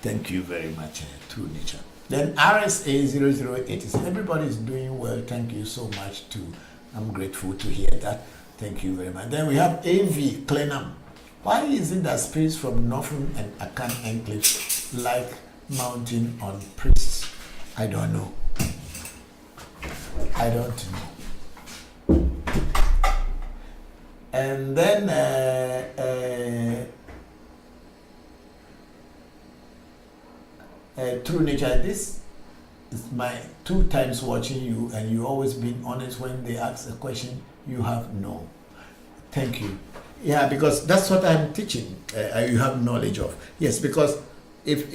Thank you very much, true nature. Then RSA0087. Everybody is doing well. Thank you so much too. I'm grateful to hear that. Thank you very much. Then we have AV Clenham. Why is it that spirits from Northern and Akan enclaves like mounting on priests? I don't know. I don't know. And then true nature, this is my 2 times watching you, and you always been honest when they ask a question. You have no. Thank you. Yeah, because that's what I'm teaching. You have knowledge of. Yes, because if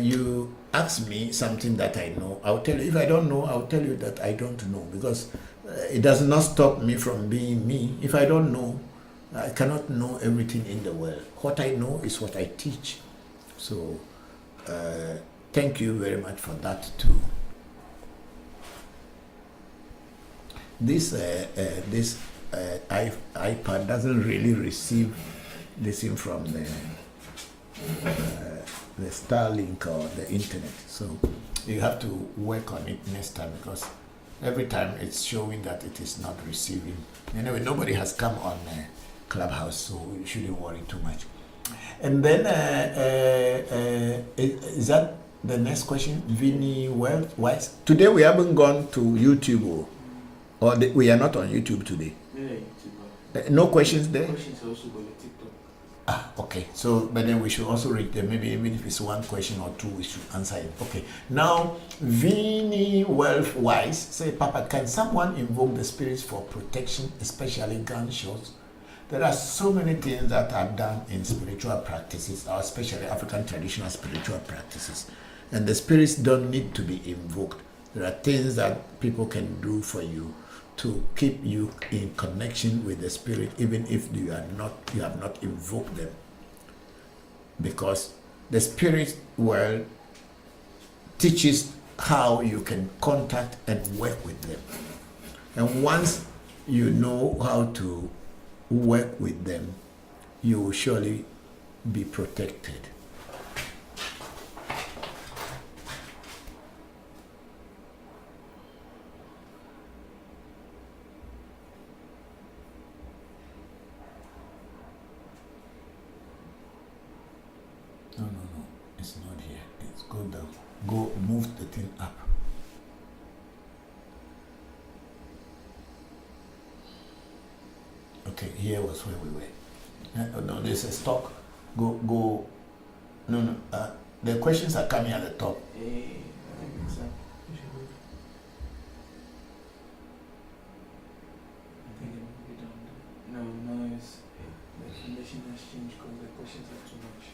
you ask me something that I know, I'll tell you. If I don't know, I'll tell you that I don't know, because it does not stop me from being me. If I don't know, I cannot know everything in the world. What I know is what I teach. So thank you very much for that too. This iPad doesn't really receive this in from the Starlink or the internet, so you have to work on it next time, because every time it's showing that it is not receiving. Anyway, nobody has come on Clubhouse, so you shouldn't worry too much. And then is that the next question? Vinny Wise. Today we haven't gone to YouTube, or we are not on YouTube today. Yeah, YouTube. No questions there? Questions also go to TikTok. Ah, okay. So, but then we should also read them. Maybe even if it's 1 question or 2, we should answer it. Okay. Now, Vinny Wise say, Papa, can someone invoke the spirits for protection, especially gunshots? There are so many things that are done in spiritual practices, or especially African traditional spiritual practices. And the spirits don't need to be invoked. There are things that people can do for you to keep you in connection with the spirit, even if you have not invoked them. Because the spirit world teaches how you can contact and work with them. And once you know how to work with them, you will surely be protected. No, it's not here. It's go down. Go move the thing up. Okay, here was where we were. No, there's a stock. Go. No. The questions are coming at the top. I think it's I think it might be down there. No, it's the information has changed because the questions are too much.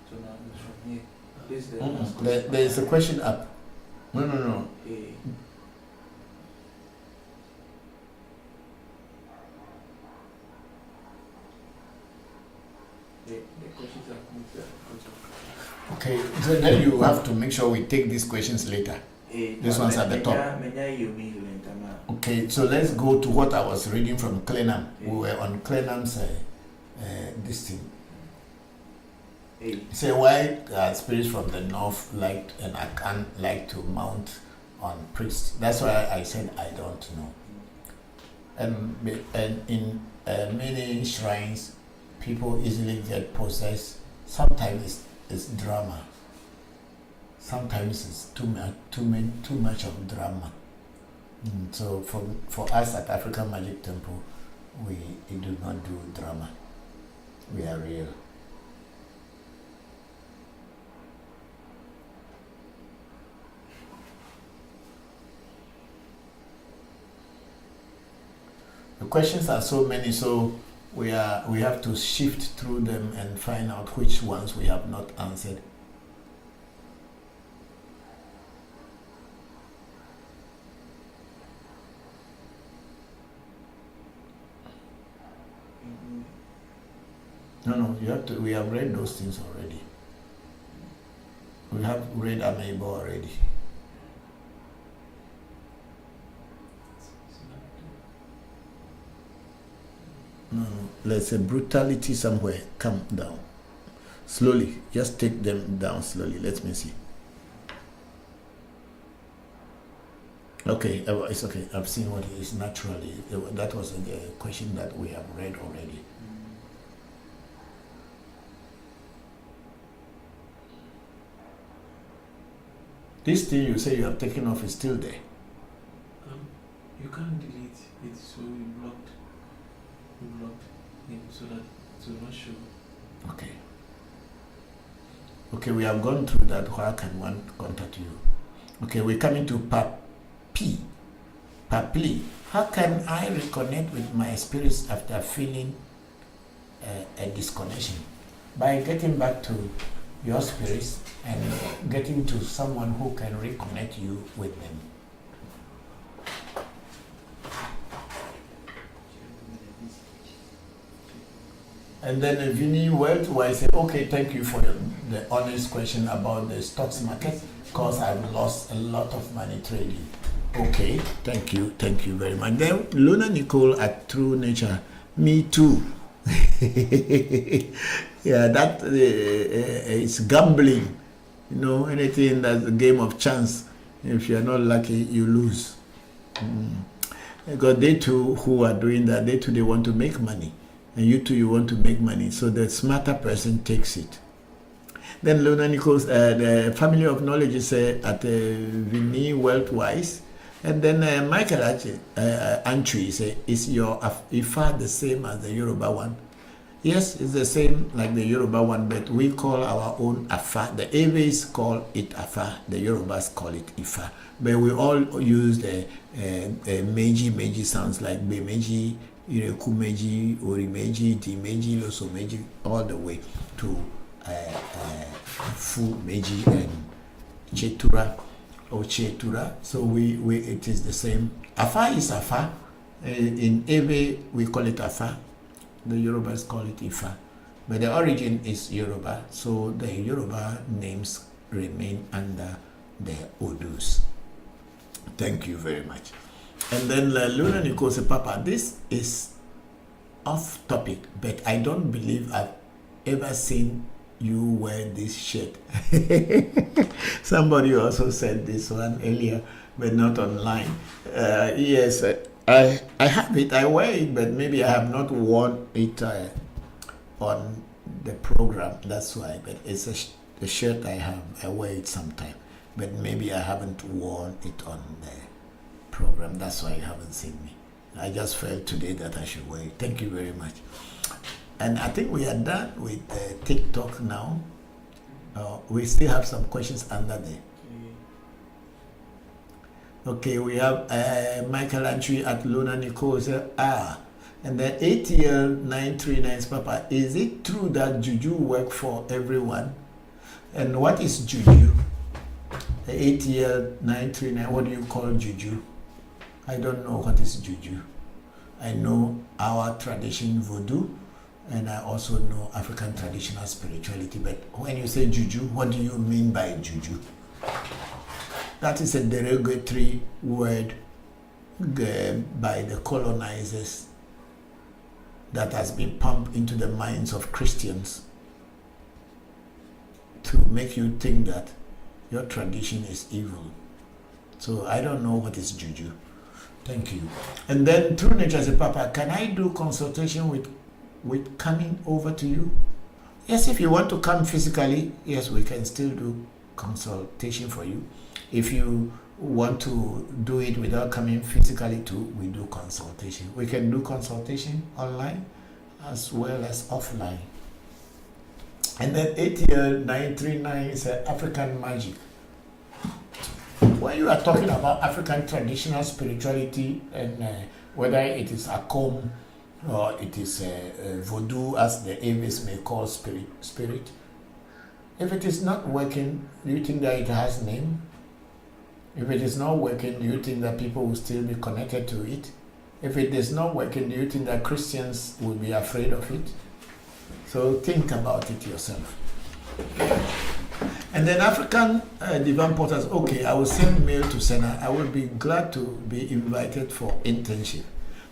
So now it's from here. This is the last question. There's a question up. No. The questions are moved there. Okay, so then you have to make sure we take these questions later. This one's at the top. Okay, so let's go to what I was reading from Clenham. We were on Clenham's this thing. Say why spirits from the north like and I can't like to mount on priests. That's why I said I don't know. And in many shrines, people easily get possessed. Sometimes it's drama. sometimes it's too much of drama. So for us at African Magic Temple, we do not do drama. We are real. The questions are so many, so we have to shift through them and find out which ones we have not answered. No, you have to. We have read those things already. We have read Amebo already. No, there's a brutality somewhere. Come down. Slowly. Just take them down slowly. Let me see. Okay, it's okay. I've seen what it is naturally. That was a question that we have read already. This thing you say you have taken off is still there. You can't delete it, so you blocked him so that it will not show. Okay. Okay, we have gone through that. How can one contact you? Okay, we're coming to Papli. How can I reconnect with my spirits after feeling a disconnection? By getting back to your spirits and getting to someone who can reconnect you with them. And then Vinny Worldwide said, okay, thank you for the honest question about the stocks market, because I've lost a lot of money trading. Okay, thank you very much. Then Luna Nicole at True Nature, me too. Yeah, that it's gambling. You know, anything that's a game of chance. If you're not lucky, you lose. Because they too who are doing that, they want to make money. And you too, you want to make money. So the smarter person takes it. Then Luna Nichols, the family of knowledge is at Vinny Wealthwise. And then Michael Antwi say, is your Ifa the same as the Yoruba one? Yes, it's the same like the Yoruba one, but we call our own Afa. The Ewe's call it Afa, the Yorubas call it Ifa. But we all use the Meji sounds like Bemeji, Irekumeji, Orimeji, Dimeji, Losomeji, all the way to Fu Meji and Chetura or Chetura. So it is the same. Afa is Afa. In Ewe we call it Afa. The Yorubas call it Ifa. But the origin is Yoruba. So the Yoruba names remain under the Odus. Thank you very much. And then Luna Nicole said, Papa, this is off topic, but I don't believe I've ever seen you wear this shirt. Somebody also said this one earlier, but not online. Yes, I have it, I wear it, but maybe I have not worn it on the program. That's why, but it's a shirt I have. I wear it sometime, but maybe I haven't worn it on the program. That's why you haven't seen me. I just felt today that I should wear it. Thank you very much. And I think we are done with TikTok now. We still have some questions under there. Okay, we have Michael Antwi at Luna Nicole. And the ATL 939's Papa, is it true that Juju work for everyone? And what is Juju? The ATL 939, what do you call Juju? I don't know what is Juju. I know our tradition Voodoo, and I also know African traditional spirituality. But when you say Juju, what do you mean by Juju? That is a derogatory word by the colonizers that has been pumped into the minds of Christians to make you think that your tradition is evil. So I don't know what is Juju. Thank you. And then True Nature said, Papa, can I do consultation with coming over to you? Yes, if you want to come physically, yes, we can still do consultation for you. If you want to do it without coming physically too, we do consultation. We can do consultation online as well as offline. And then 80939 is African magic. When you are talking about African traditional spirituality, and whether it is Akom or it is Voodoo, as the Avis may call spirit, if it is not working, do you think that it has name? If it is not working, do you think that people will still be connected to it? If it is not working, do you think that Christians will be afraid of it? So think about it yourself. And then African Divine Portals, okay, I will send mail to Senna. I will be glad to be invited for internship.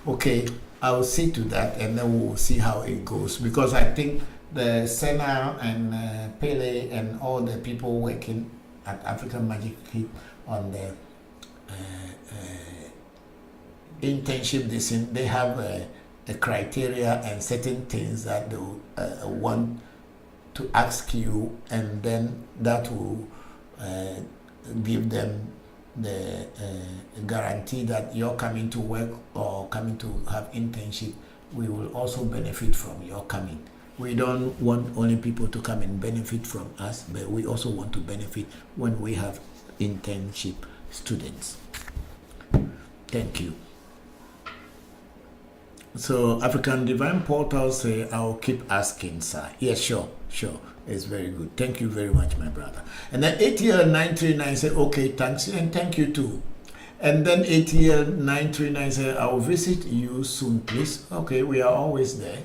Okay, I will see to that, and then we will see how it goes. Because I think the Senna and Pele and all the people working at African Magic Keep on the internship, they have a criteria and certain things that they want to ask you, and then that will give them the guarantee that you're coming to work or coming to have internship. We will also benefit from your coming. We don't want only people to come and benefit from us, but we also want to benefit when we have internship students. Thank you. So African Divine Portal say, I'll keep asking, sir. Yes, sure. It's very good. Thank you very much, my brother. And then ATL939 say, okay, thanks, and thank you too. And then ATL939 say, I'll visit you soon, please. Okay, we are always there.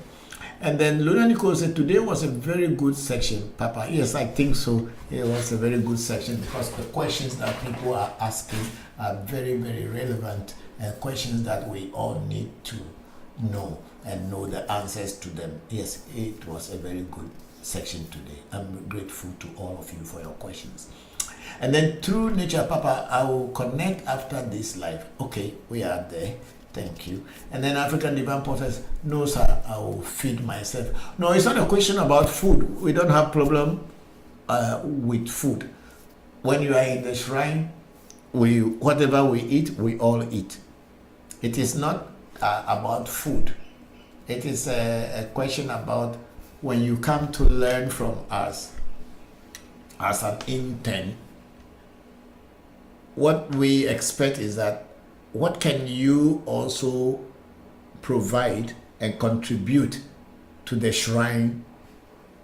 And then Luna Nicole said, today was a very good section, Papa. Yes, I think so. It was a very good section because the questions that people are asking are very, very relevant, and questions that we all need to know and know the answers to them. Yes, it was a very good section today. I'm grateful to all of you for your questions. And then True Nature, Papa, I will connect after this live. Okay, we are there. Thank you. And then African Divine Portals, no sir, I will feed myself. No, it's not a question about food. We don't have problem with food. When you are in the shrine, whatever we eat, we all eat. It is not about food. It is a question about when you come to learn from us as an intern, what we expect is that what can you also provide and contribute to the shrine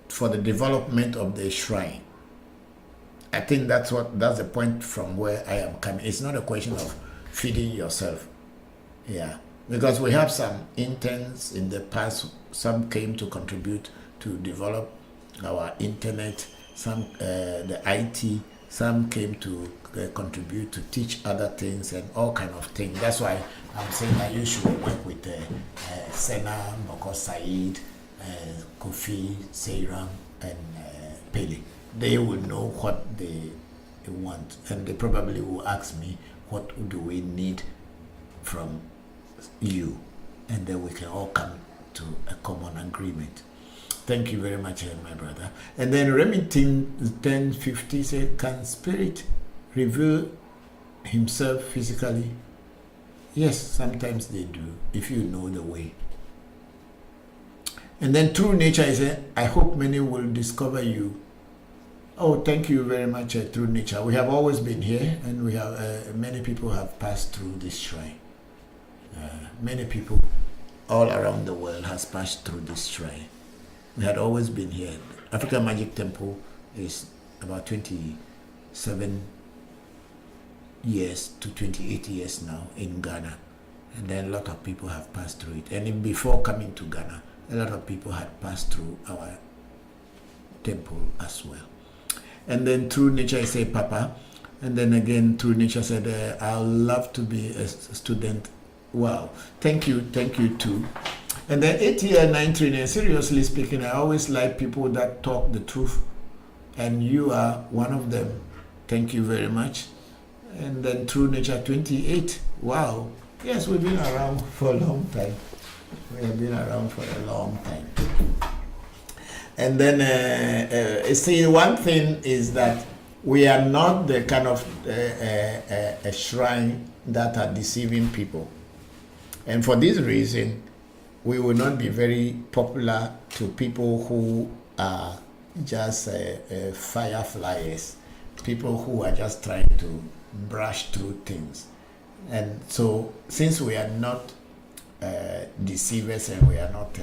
for the development of the shrine. I think that's the point from where I am coming. It's not a question of feeding yourself. Yeah. Because we have some interns in the past, some came to contribute to develop our internet, some the IT, some came to contribute to teach other things and all kind of things. That's why I'm saying that you should work with Senna, Bokor, Said, Kofi, Seiram, and Pele. They will know what they want, and they probably will ask me, what do we need from you? And then we can all come to a common agreement. Thank you very much, my brother. And then Remington 1050 said, can spirit reveal himself physically? Yes, sometimes they do, if you know the way. And then True Nature is I hope many will discover you. Oh, thank you very much, True Nature. We have always been here, and we have many people have passed through this shrine. Many people all around the world has passed through this shrine. We had always been here. African Magic Temple is about 27 years to 28 years now in Ghana, and then a lot of people have passed through it. And before coming to Ghana, a lot of people had passed through our temple as well. And then True Nature said, Papa, and then again True Nature said, I'd love to be a student. Wow, thank you too. And then ATL 939, seriously speaking, I always like people that talk the truth, and you are one of them. Thank you very much. And then True Nature 28, wow, yes, we've been around for a long time. We have been around for a long time. And then see, one thing is that We are not the kind of a shrine that are deceiving people. And for this reason, we will not be very popular to people who are just fireflies, people who are just trying to brush through things. And so, since we are not deceivers and we are not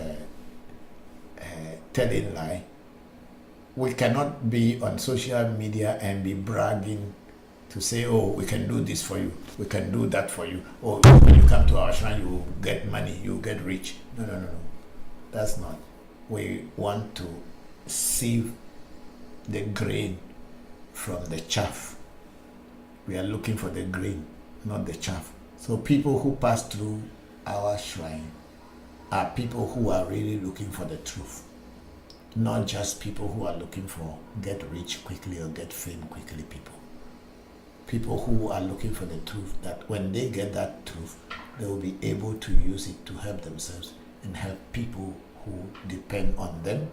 telling lie, we cannot be on social media and be bragging to say, oh, we can do this for you, we can do that for you, or when you come to our shrine, you will get money, you will get rich. No, no, no, no. That's not. We want to sieve the grain from the chaff. We are looking for the grain, not the chaff. So people who pass through our shrine are people who are really looking for the truth, not just people who are looking for get rich quickly or get fame quickly people. People who are looking for the truth, that when they get that truth, they will be able to use it to help themselves and help people who depend on them,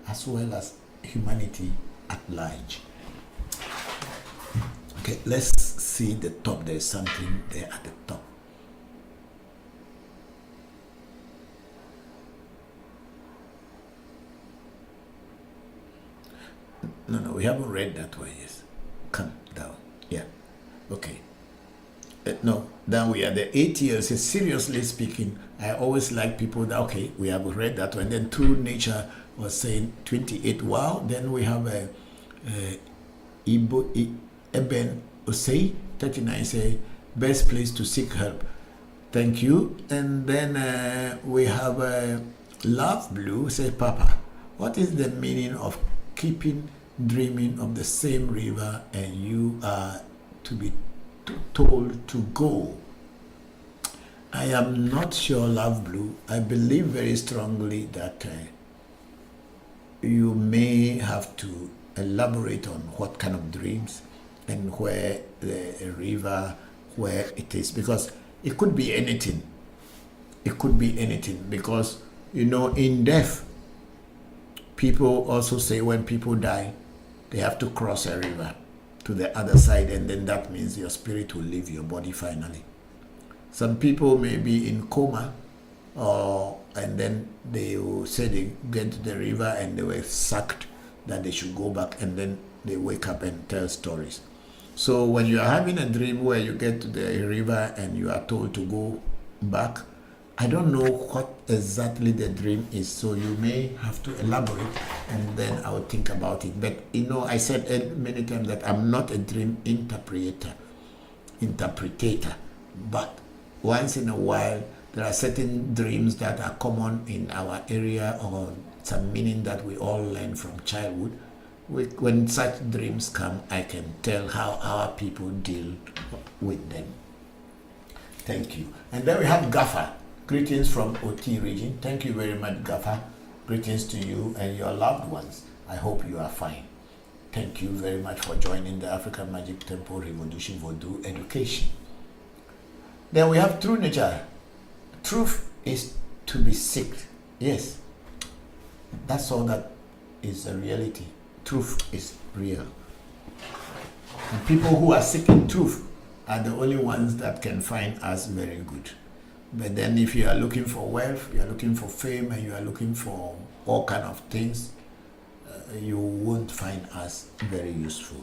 as well as humanity at large. Okay, let's see the top. There's something there at the top. No, we haven't read that one yet. Come down. Yeah. Okay. No, then we are the 8 years. Seriously speaking, I always like people that, okay, we have read that one. Then True Nature was saying 28. Wow. Then we have Eben Osei 39 say best place to seek help. Thank you. And then we have Love Blue say, Papa, what is the meaning of keeping dreaming of the same river and you are to be told to go? I am not sure, Love Blue. I believe very strongly that you may have to elaborate on what kind of dreams and where the river, where it is, because it could be anything. It could be anything, because in death, people also say when people die, they have to cross a river to the other side, and then that means your spirit will leave your body finally. Some people may be in coma, and then they will say they get to the river and they were sucked, that they should go back, and then they wake up and tell stories. So when you are having a dream where you get to the river and you are told to go back, I don't know what exactly the dream is, so you may have to elaborate, and then I will think about it. But I said many times that I'm not a dream interpreter, but once in a while there are certain dreams that are common in our area, or some meaning that we all learn from childhood. When such dreams come, I can tell how our people deal with them. Thank you. And then we have Gaffer. Greetings from OT region. Thank you very much, Gaffer. Greetings to you and your loved ones. I hope you are fine. Thank you very much for joining the African Magic Temple ReVodution Voodoo Education. Then we have True Nature. Truth is to be seeked. Yes, that's all that is a reality. Truth is real. And people who are seeking truth are the only ones that can find us very good. But then if you are looking for wealth, you are looking for fame, and you are looking for all kind of things, you won't find us very useful.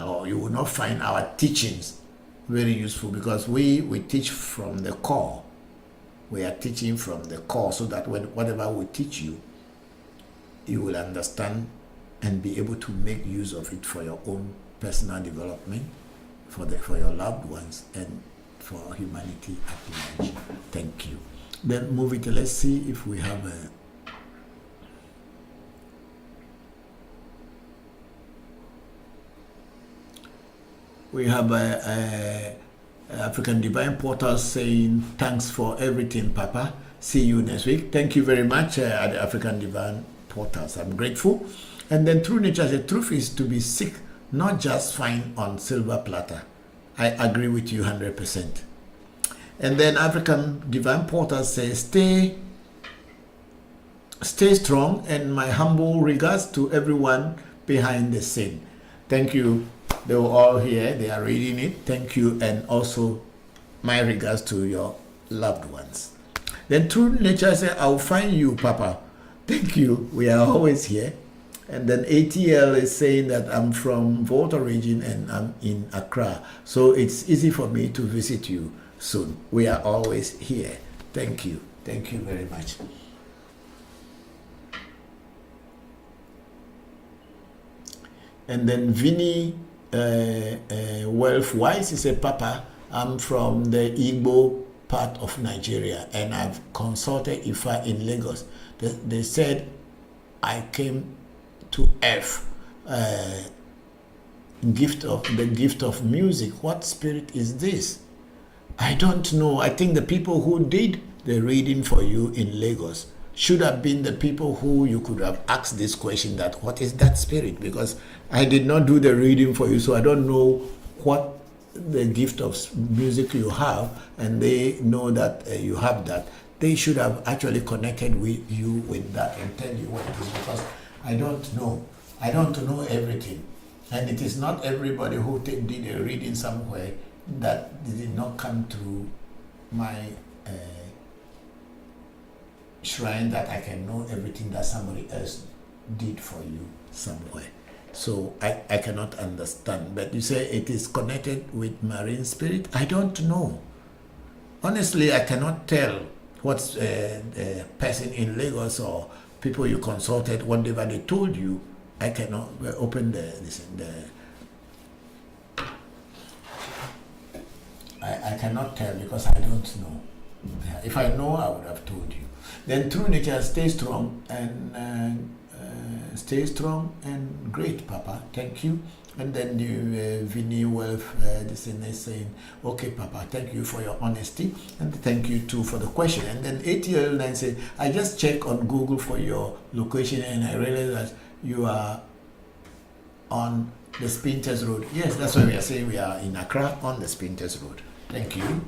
Or you will not find our teachings very useful, because we teach from the core. We are teaching from the core, so that whatever we teach you, you will understand and be able to make use of it for your own personal development, for your loved ones, and for humanity at large. Thank you. Then move it. Let's see if we have a. We have a African Divine Portal saying, thanks for everything, Papa. See you next week. Thank you very much at the African Divine Portals. I'm grateful. And then True Nature, the truth is to be sick, not just fine on silver platter. I agree with you 100%. And then African Divine Portal says, stay strong, and my humble regards to everyone behind the scene. Thank you. They were all here. They are reading it. Thank you. And also my regards to your loved ones. Then True Nature said, I'll find you, Papa. Thank you. We are always here. And then ATL is saying that I'm from Volta region and I'm in Accra. So it's easy for me to visit you soon. We are always here. Thank you. Thank you very much. And then Vinny Wealth Wise, he said, Papa, I'm from the Igbo part of Nigeria and I've consulted Ifa in Lagos. They said I came to F, the gift of music. What spirit is this? I don't know. I think the people who did the reading for you in Lagos should have been the people who you could have asked this question, that what is that spirit? Because I did not do the reading for you, so I don't know what the gift of music you have, and they know that you have that. They should have actually connected with you with that and tell you what it is, because I don't know. I don't know everything. And it is not everybody who did a reading somewhere that did not come to my shrine, that I can know everything that somebody else did for you somewhere. So I cannot understand. But you say it is connected with marine spirit. I don't know. Honestly, I cannot tell what's a person in Lagos or people you consulted, whatever they told you. I cannot open I cannot tell because I don't know. If I know, I would have told you. Then True Nature, stay strong and great, Papa. Thank you. And then the Vinny Wealth, this is saying, okay, Papa, thank you for your honesty, and thank you too for the question. And then ATL9 said, I just checked on Google for your location and I realized that you are on the Spinters Road. Yes, that's why we are saying we are in Accra on the Spinters Road. Thank you.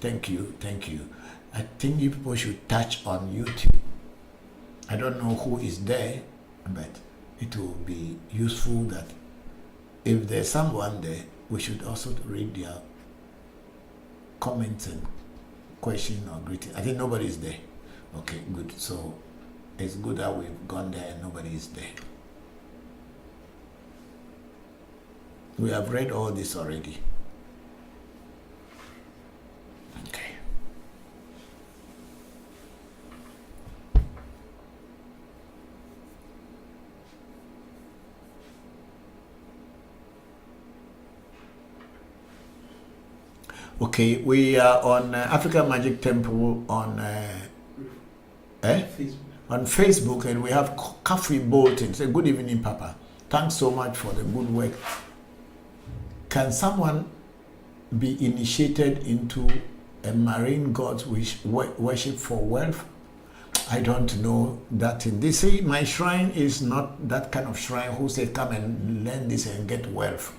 Thank you. Thank you. I think you people should touch on YouTube. I don't know who is there, but it will be useful that if there's someone there, we should also read their comments and question or greeting. I think nobody is there. Okay, good. So it's good that we've gone there and nobody is there. We have read all this already. Okay. Okay, we are on African Magic Temple on Facebook. On Facebook, and we have Cafe Bolton. Say good evening, Papa. Thanks so much for the good work. Can someone be initiated into a marine god's worship for wealth? I don't know that thing. They say my shrine is not that kind of shrine who say come and learn this and get wealth.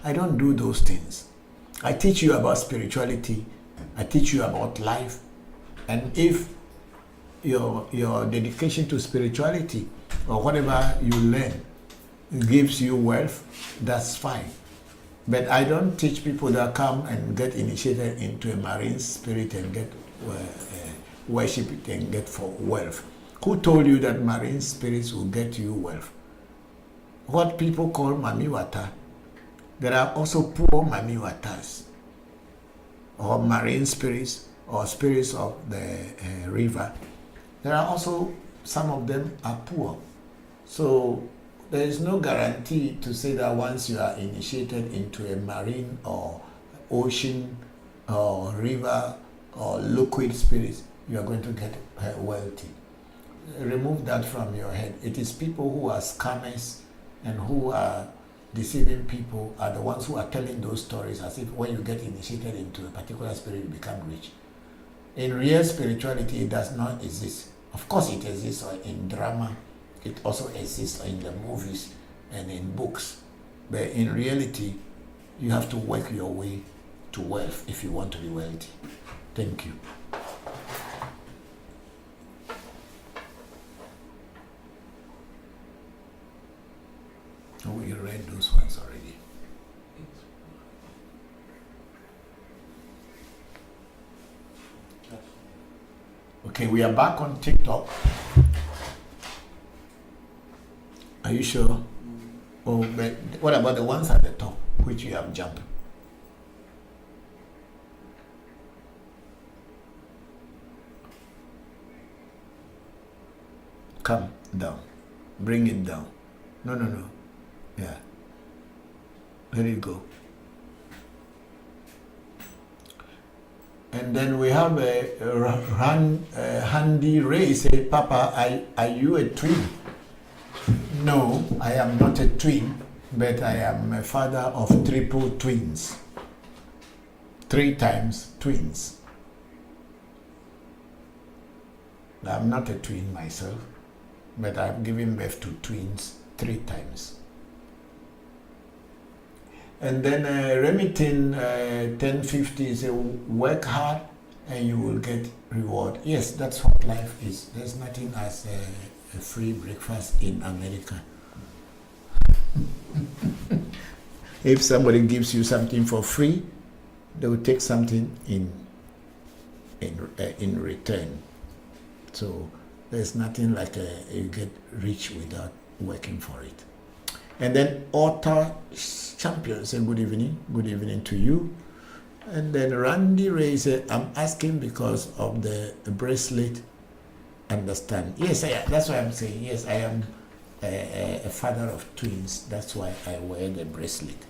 I don't do those things. I teach you about spirituality. I teach you about life. And if your dedication to spirituality or whatever you learn gives you wealth, that's fine. But I don't teach people that come and get initiated into a marine spirit and get worship it and get for wealth. Who told you that marine spirits will get you wealth? What people call mamiwata. There are also poor mamiwatas, or marine spirits, or spirits of the river. There are also, some of them are poor. So there is no guarantee to say that once you are initiated into a marine or ocean or river or liquid spirits, you are going to get wealthy. Remove that from your head. It is people who are scammers and who are deceiving people are the ones who are telling those stories as if when you get initiated into a particular spirit, you become rich. In real spirituality, it does not exist. Of course, it exists in drama. It also exists in the movies and in books. But in reality, you have to work your way to wealth if you want to be wealthy. Thank you. read those ones already. Okay, we are back on TikTok. Are you sure? Oh, but what about the ones at the top, which you have jumped? Come down. Bring it down. No. Yeah. Let it go. And then we have a handy Ray say, Papa, are you a twin? No, I am not a twin, but I am a father of triple twins. 3 times twins. I'm not a twin myself, but I've given birth to twins 3 times. And then Remington 1050 say, work hard and you will get reward. Yes, that's what life is. There's nothing as a free breakfast in America. If somebody gives you something for free, they will take something in return. So there's nothing like you get rich without working for it. And then Author Champion say, good evening to you. And then Randy Ray say, I'm asking because of the bracelet. Understand? Yes, that's why I'm saying, yes, I am a father of twins. That's why I wear the bracelet.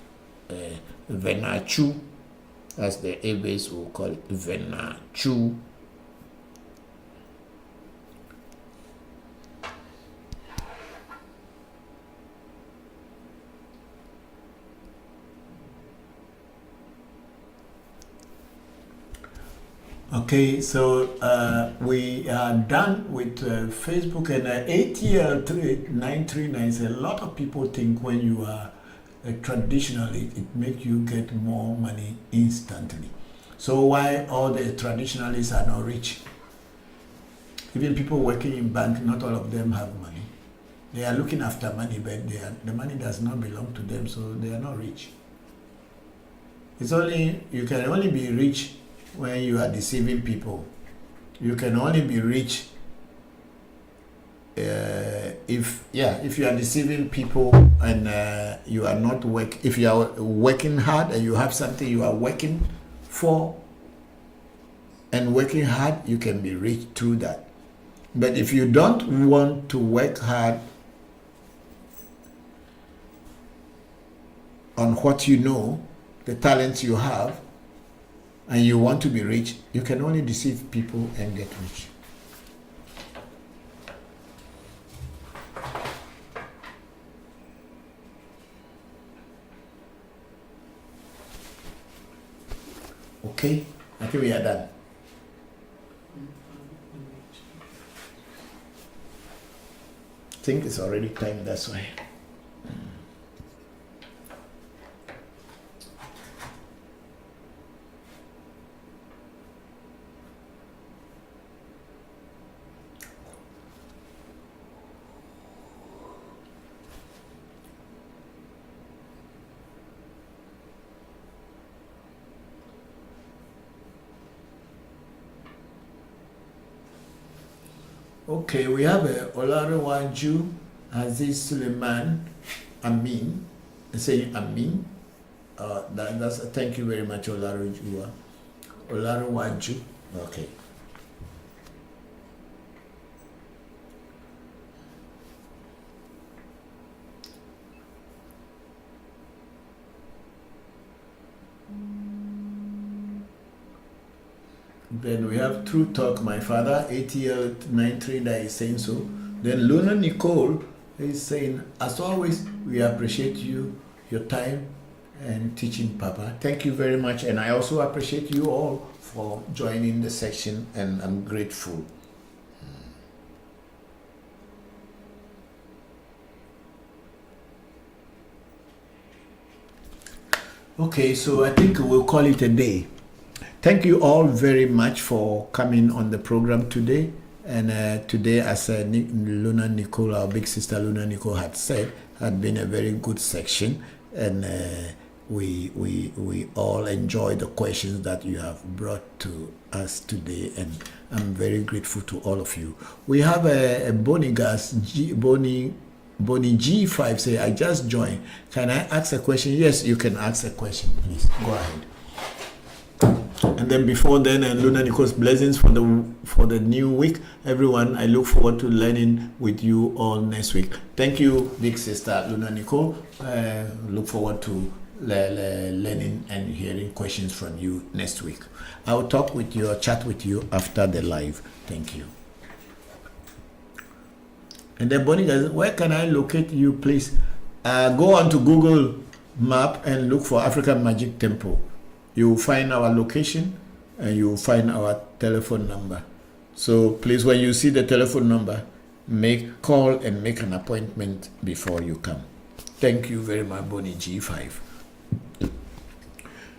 Venachu, as the Ewes will call it, Venachu. Okay, so we are done with Facebook, and ATL939 says a lot of people think when you are traditional, it makes you get more money instantly. So why all the traditionalists are not rich? Even people working in bank, not all of them have money. They are looking after money, but the money does not belong to them, so they are not rich. You can only be rich when you are deceiving people. You can only be rich if you are deceiving people and you are not if you are working hard and you have something you are working for and working hard, you can be rich through that. But if you don't want to work hard on what you know, the talents you have, and you want to be rich, you can only deceive people and get rich. Okay, I think we are done. I think it's already time, that's why. Okay, we have Olaruwaju Aziz Suleiman Amin saying Amin. That's thank you very much, Olaruwaju. Okay. Then we have True Talk, my father, ATL93 that is saying so. Then Luna Nicole is saying, as always, we appreciate you, your time and teaching, Papa. Thank you very much. And I also appreciate you all for joining the session, and I'm grateful. Okay, so I think we'll call it a day. Thank you all very much for coming on the program today. And today, as Luna Nicole, our big sister Luna Nicole had said, had been a very good section, and we all enjoy the questions that you have brought to us today, and I'm very grateful to all of you. We have a Bonnie G5 say, I just joined. Can I ask a question? Yes, you can ask a question, please. Go ahead. And then before then, and Luna Nicole's blessings for the new week. Everyone, I look forward to learning with you all next week. Thank you, big sister Luna Nicole. Look forward to learning and hearing questions from you next week. I will talk with you or chat with you after the live. Thank you. And then Bonnie guys, where can I locate you, please? Go on to Google Map and look for African Magic Temple. You will find our location and you will find our telephone number. So please, when you see the telephone number, call and make an appointment before you come. Thank you very much, Bonnie G5.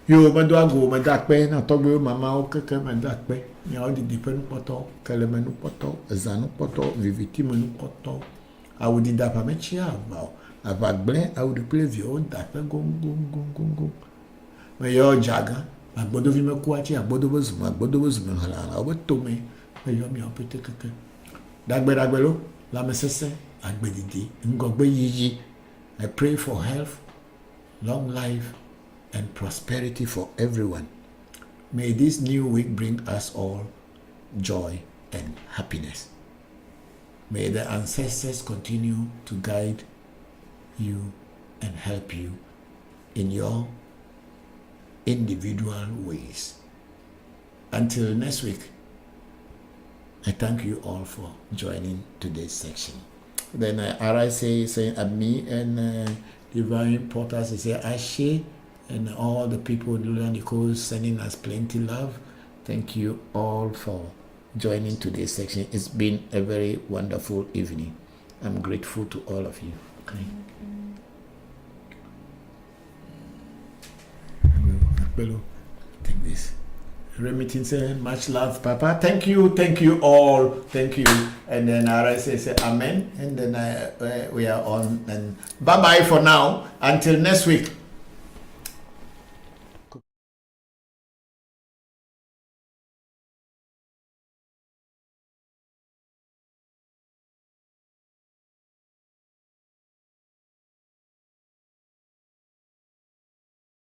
Yo, madwago, madakpe, na togwe mama okeke madakpe. Ni all the depend poto, kelemenu poto, zanu poto, vivitimenu poto. Awudi dapa mechi abao. Avagble, awudi play vio dakpe gong. Me yo jaga, agbodo vi me kuachi, agbodo bozume halala. Obo tome, me yo mi opete keke. Dagbe lo, la mesese, agbedidi, ngogbe yiyi. I pray for health, long life, and prosperity for everyone. May this new week bring us all joy and happiness. May the ancestors continue to guide you and help you in your individual ways. Until next week, I thank you all for joining today's section. Then RI saying Abmi and Divine Porters say Ashe, and all the people in Lula Nicole sending us plenty love. Thank you all for joining today's section. It's been a very wonderful evening. I'm grateful to all of you. Okay. Take this. Remitting saying much love, Papa. Thank you all. Thank you. And then I say amen. And then we are on. And bye bye for now. Until next week.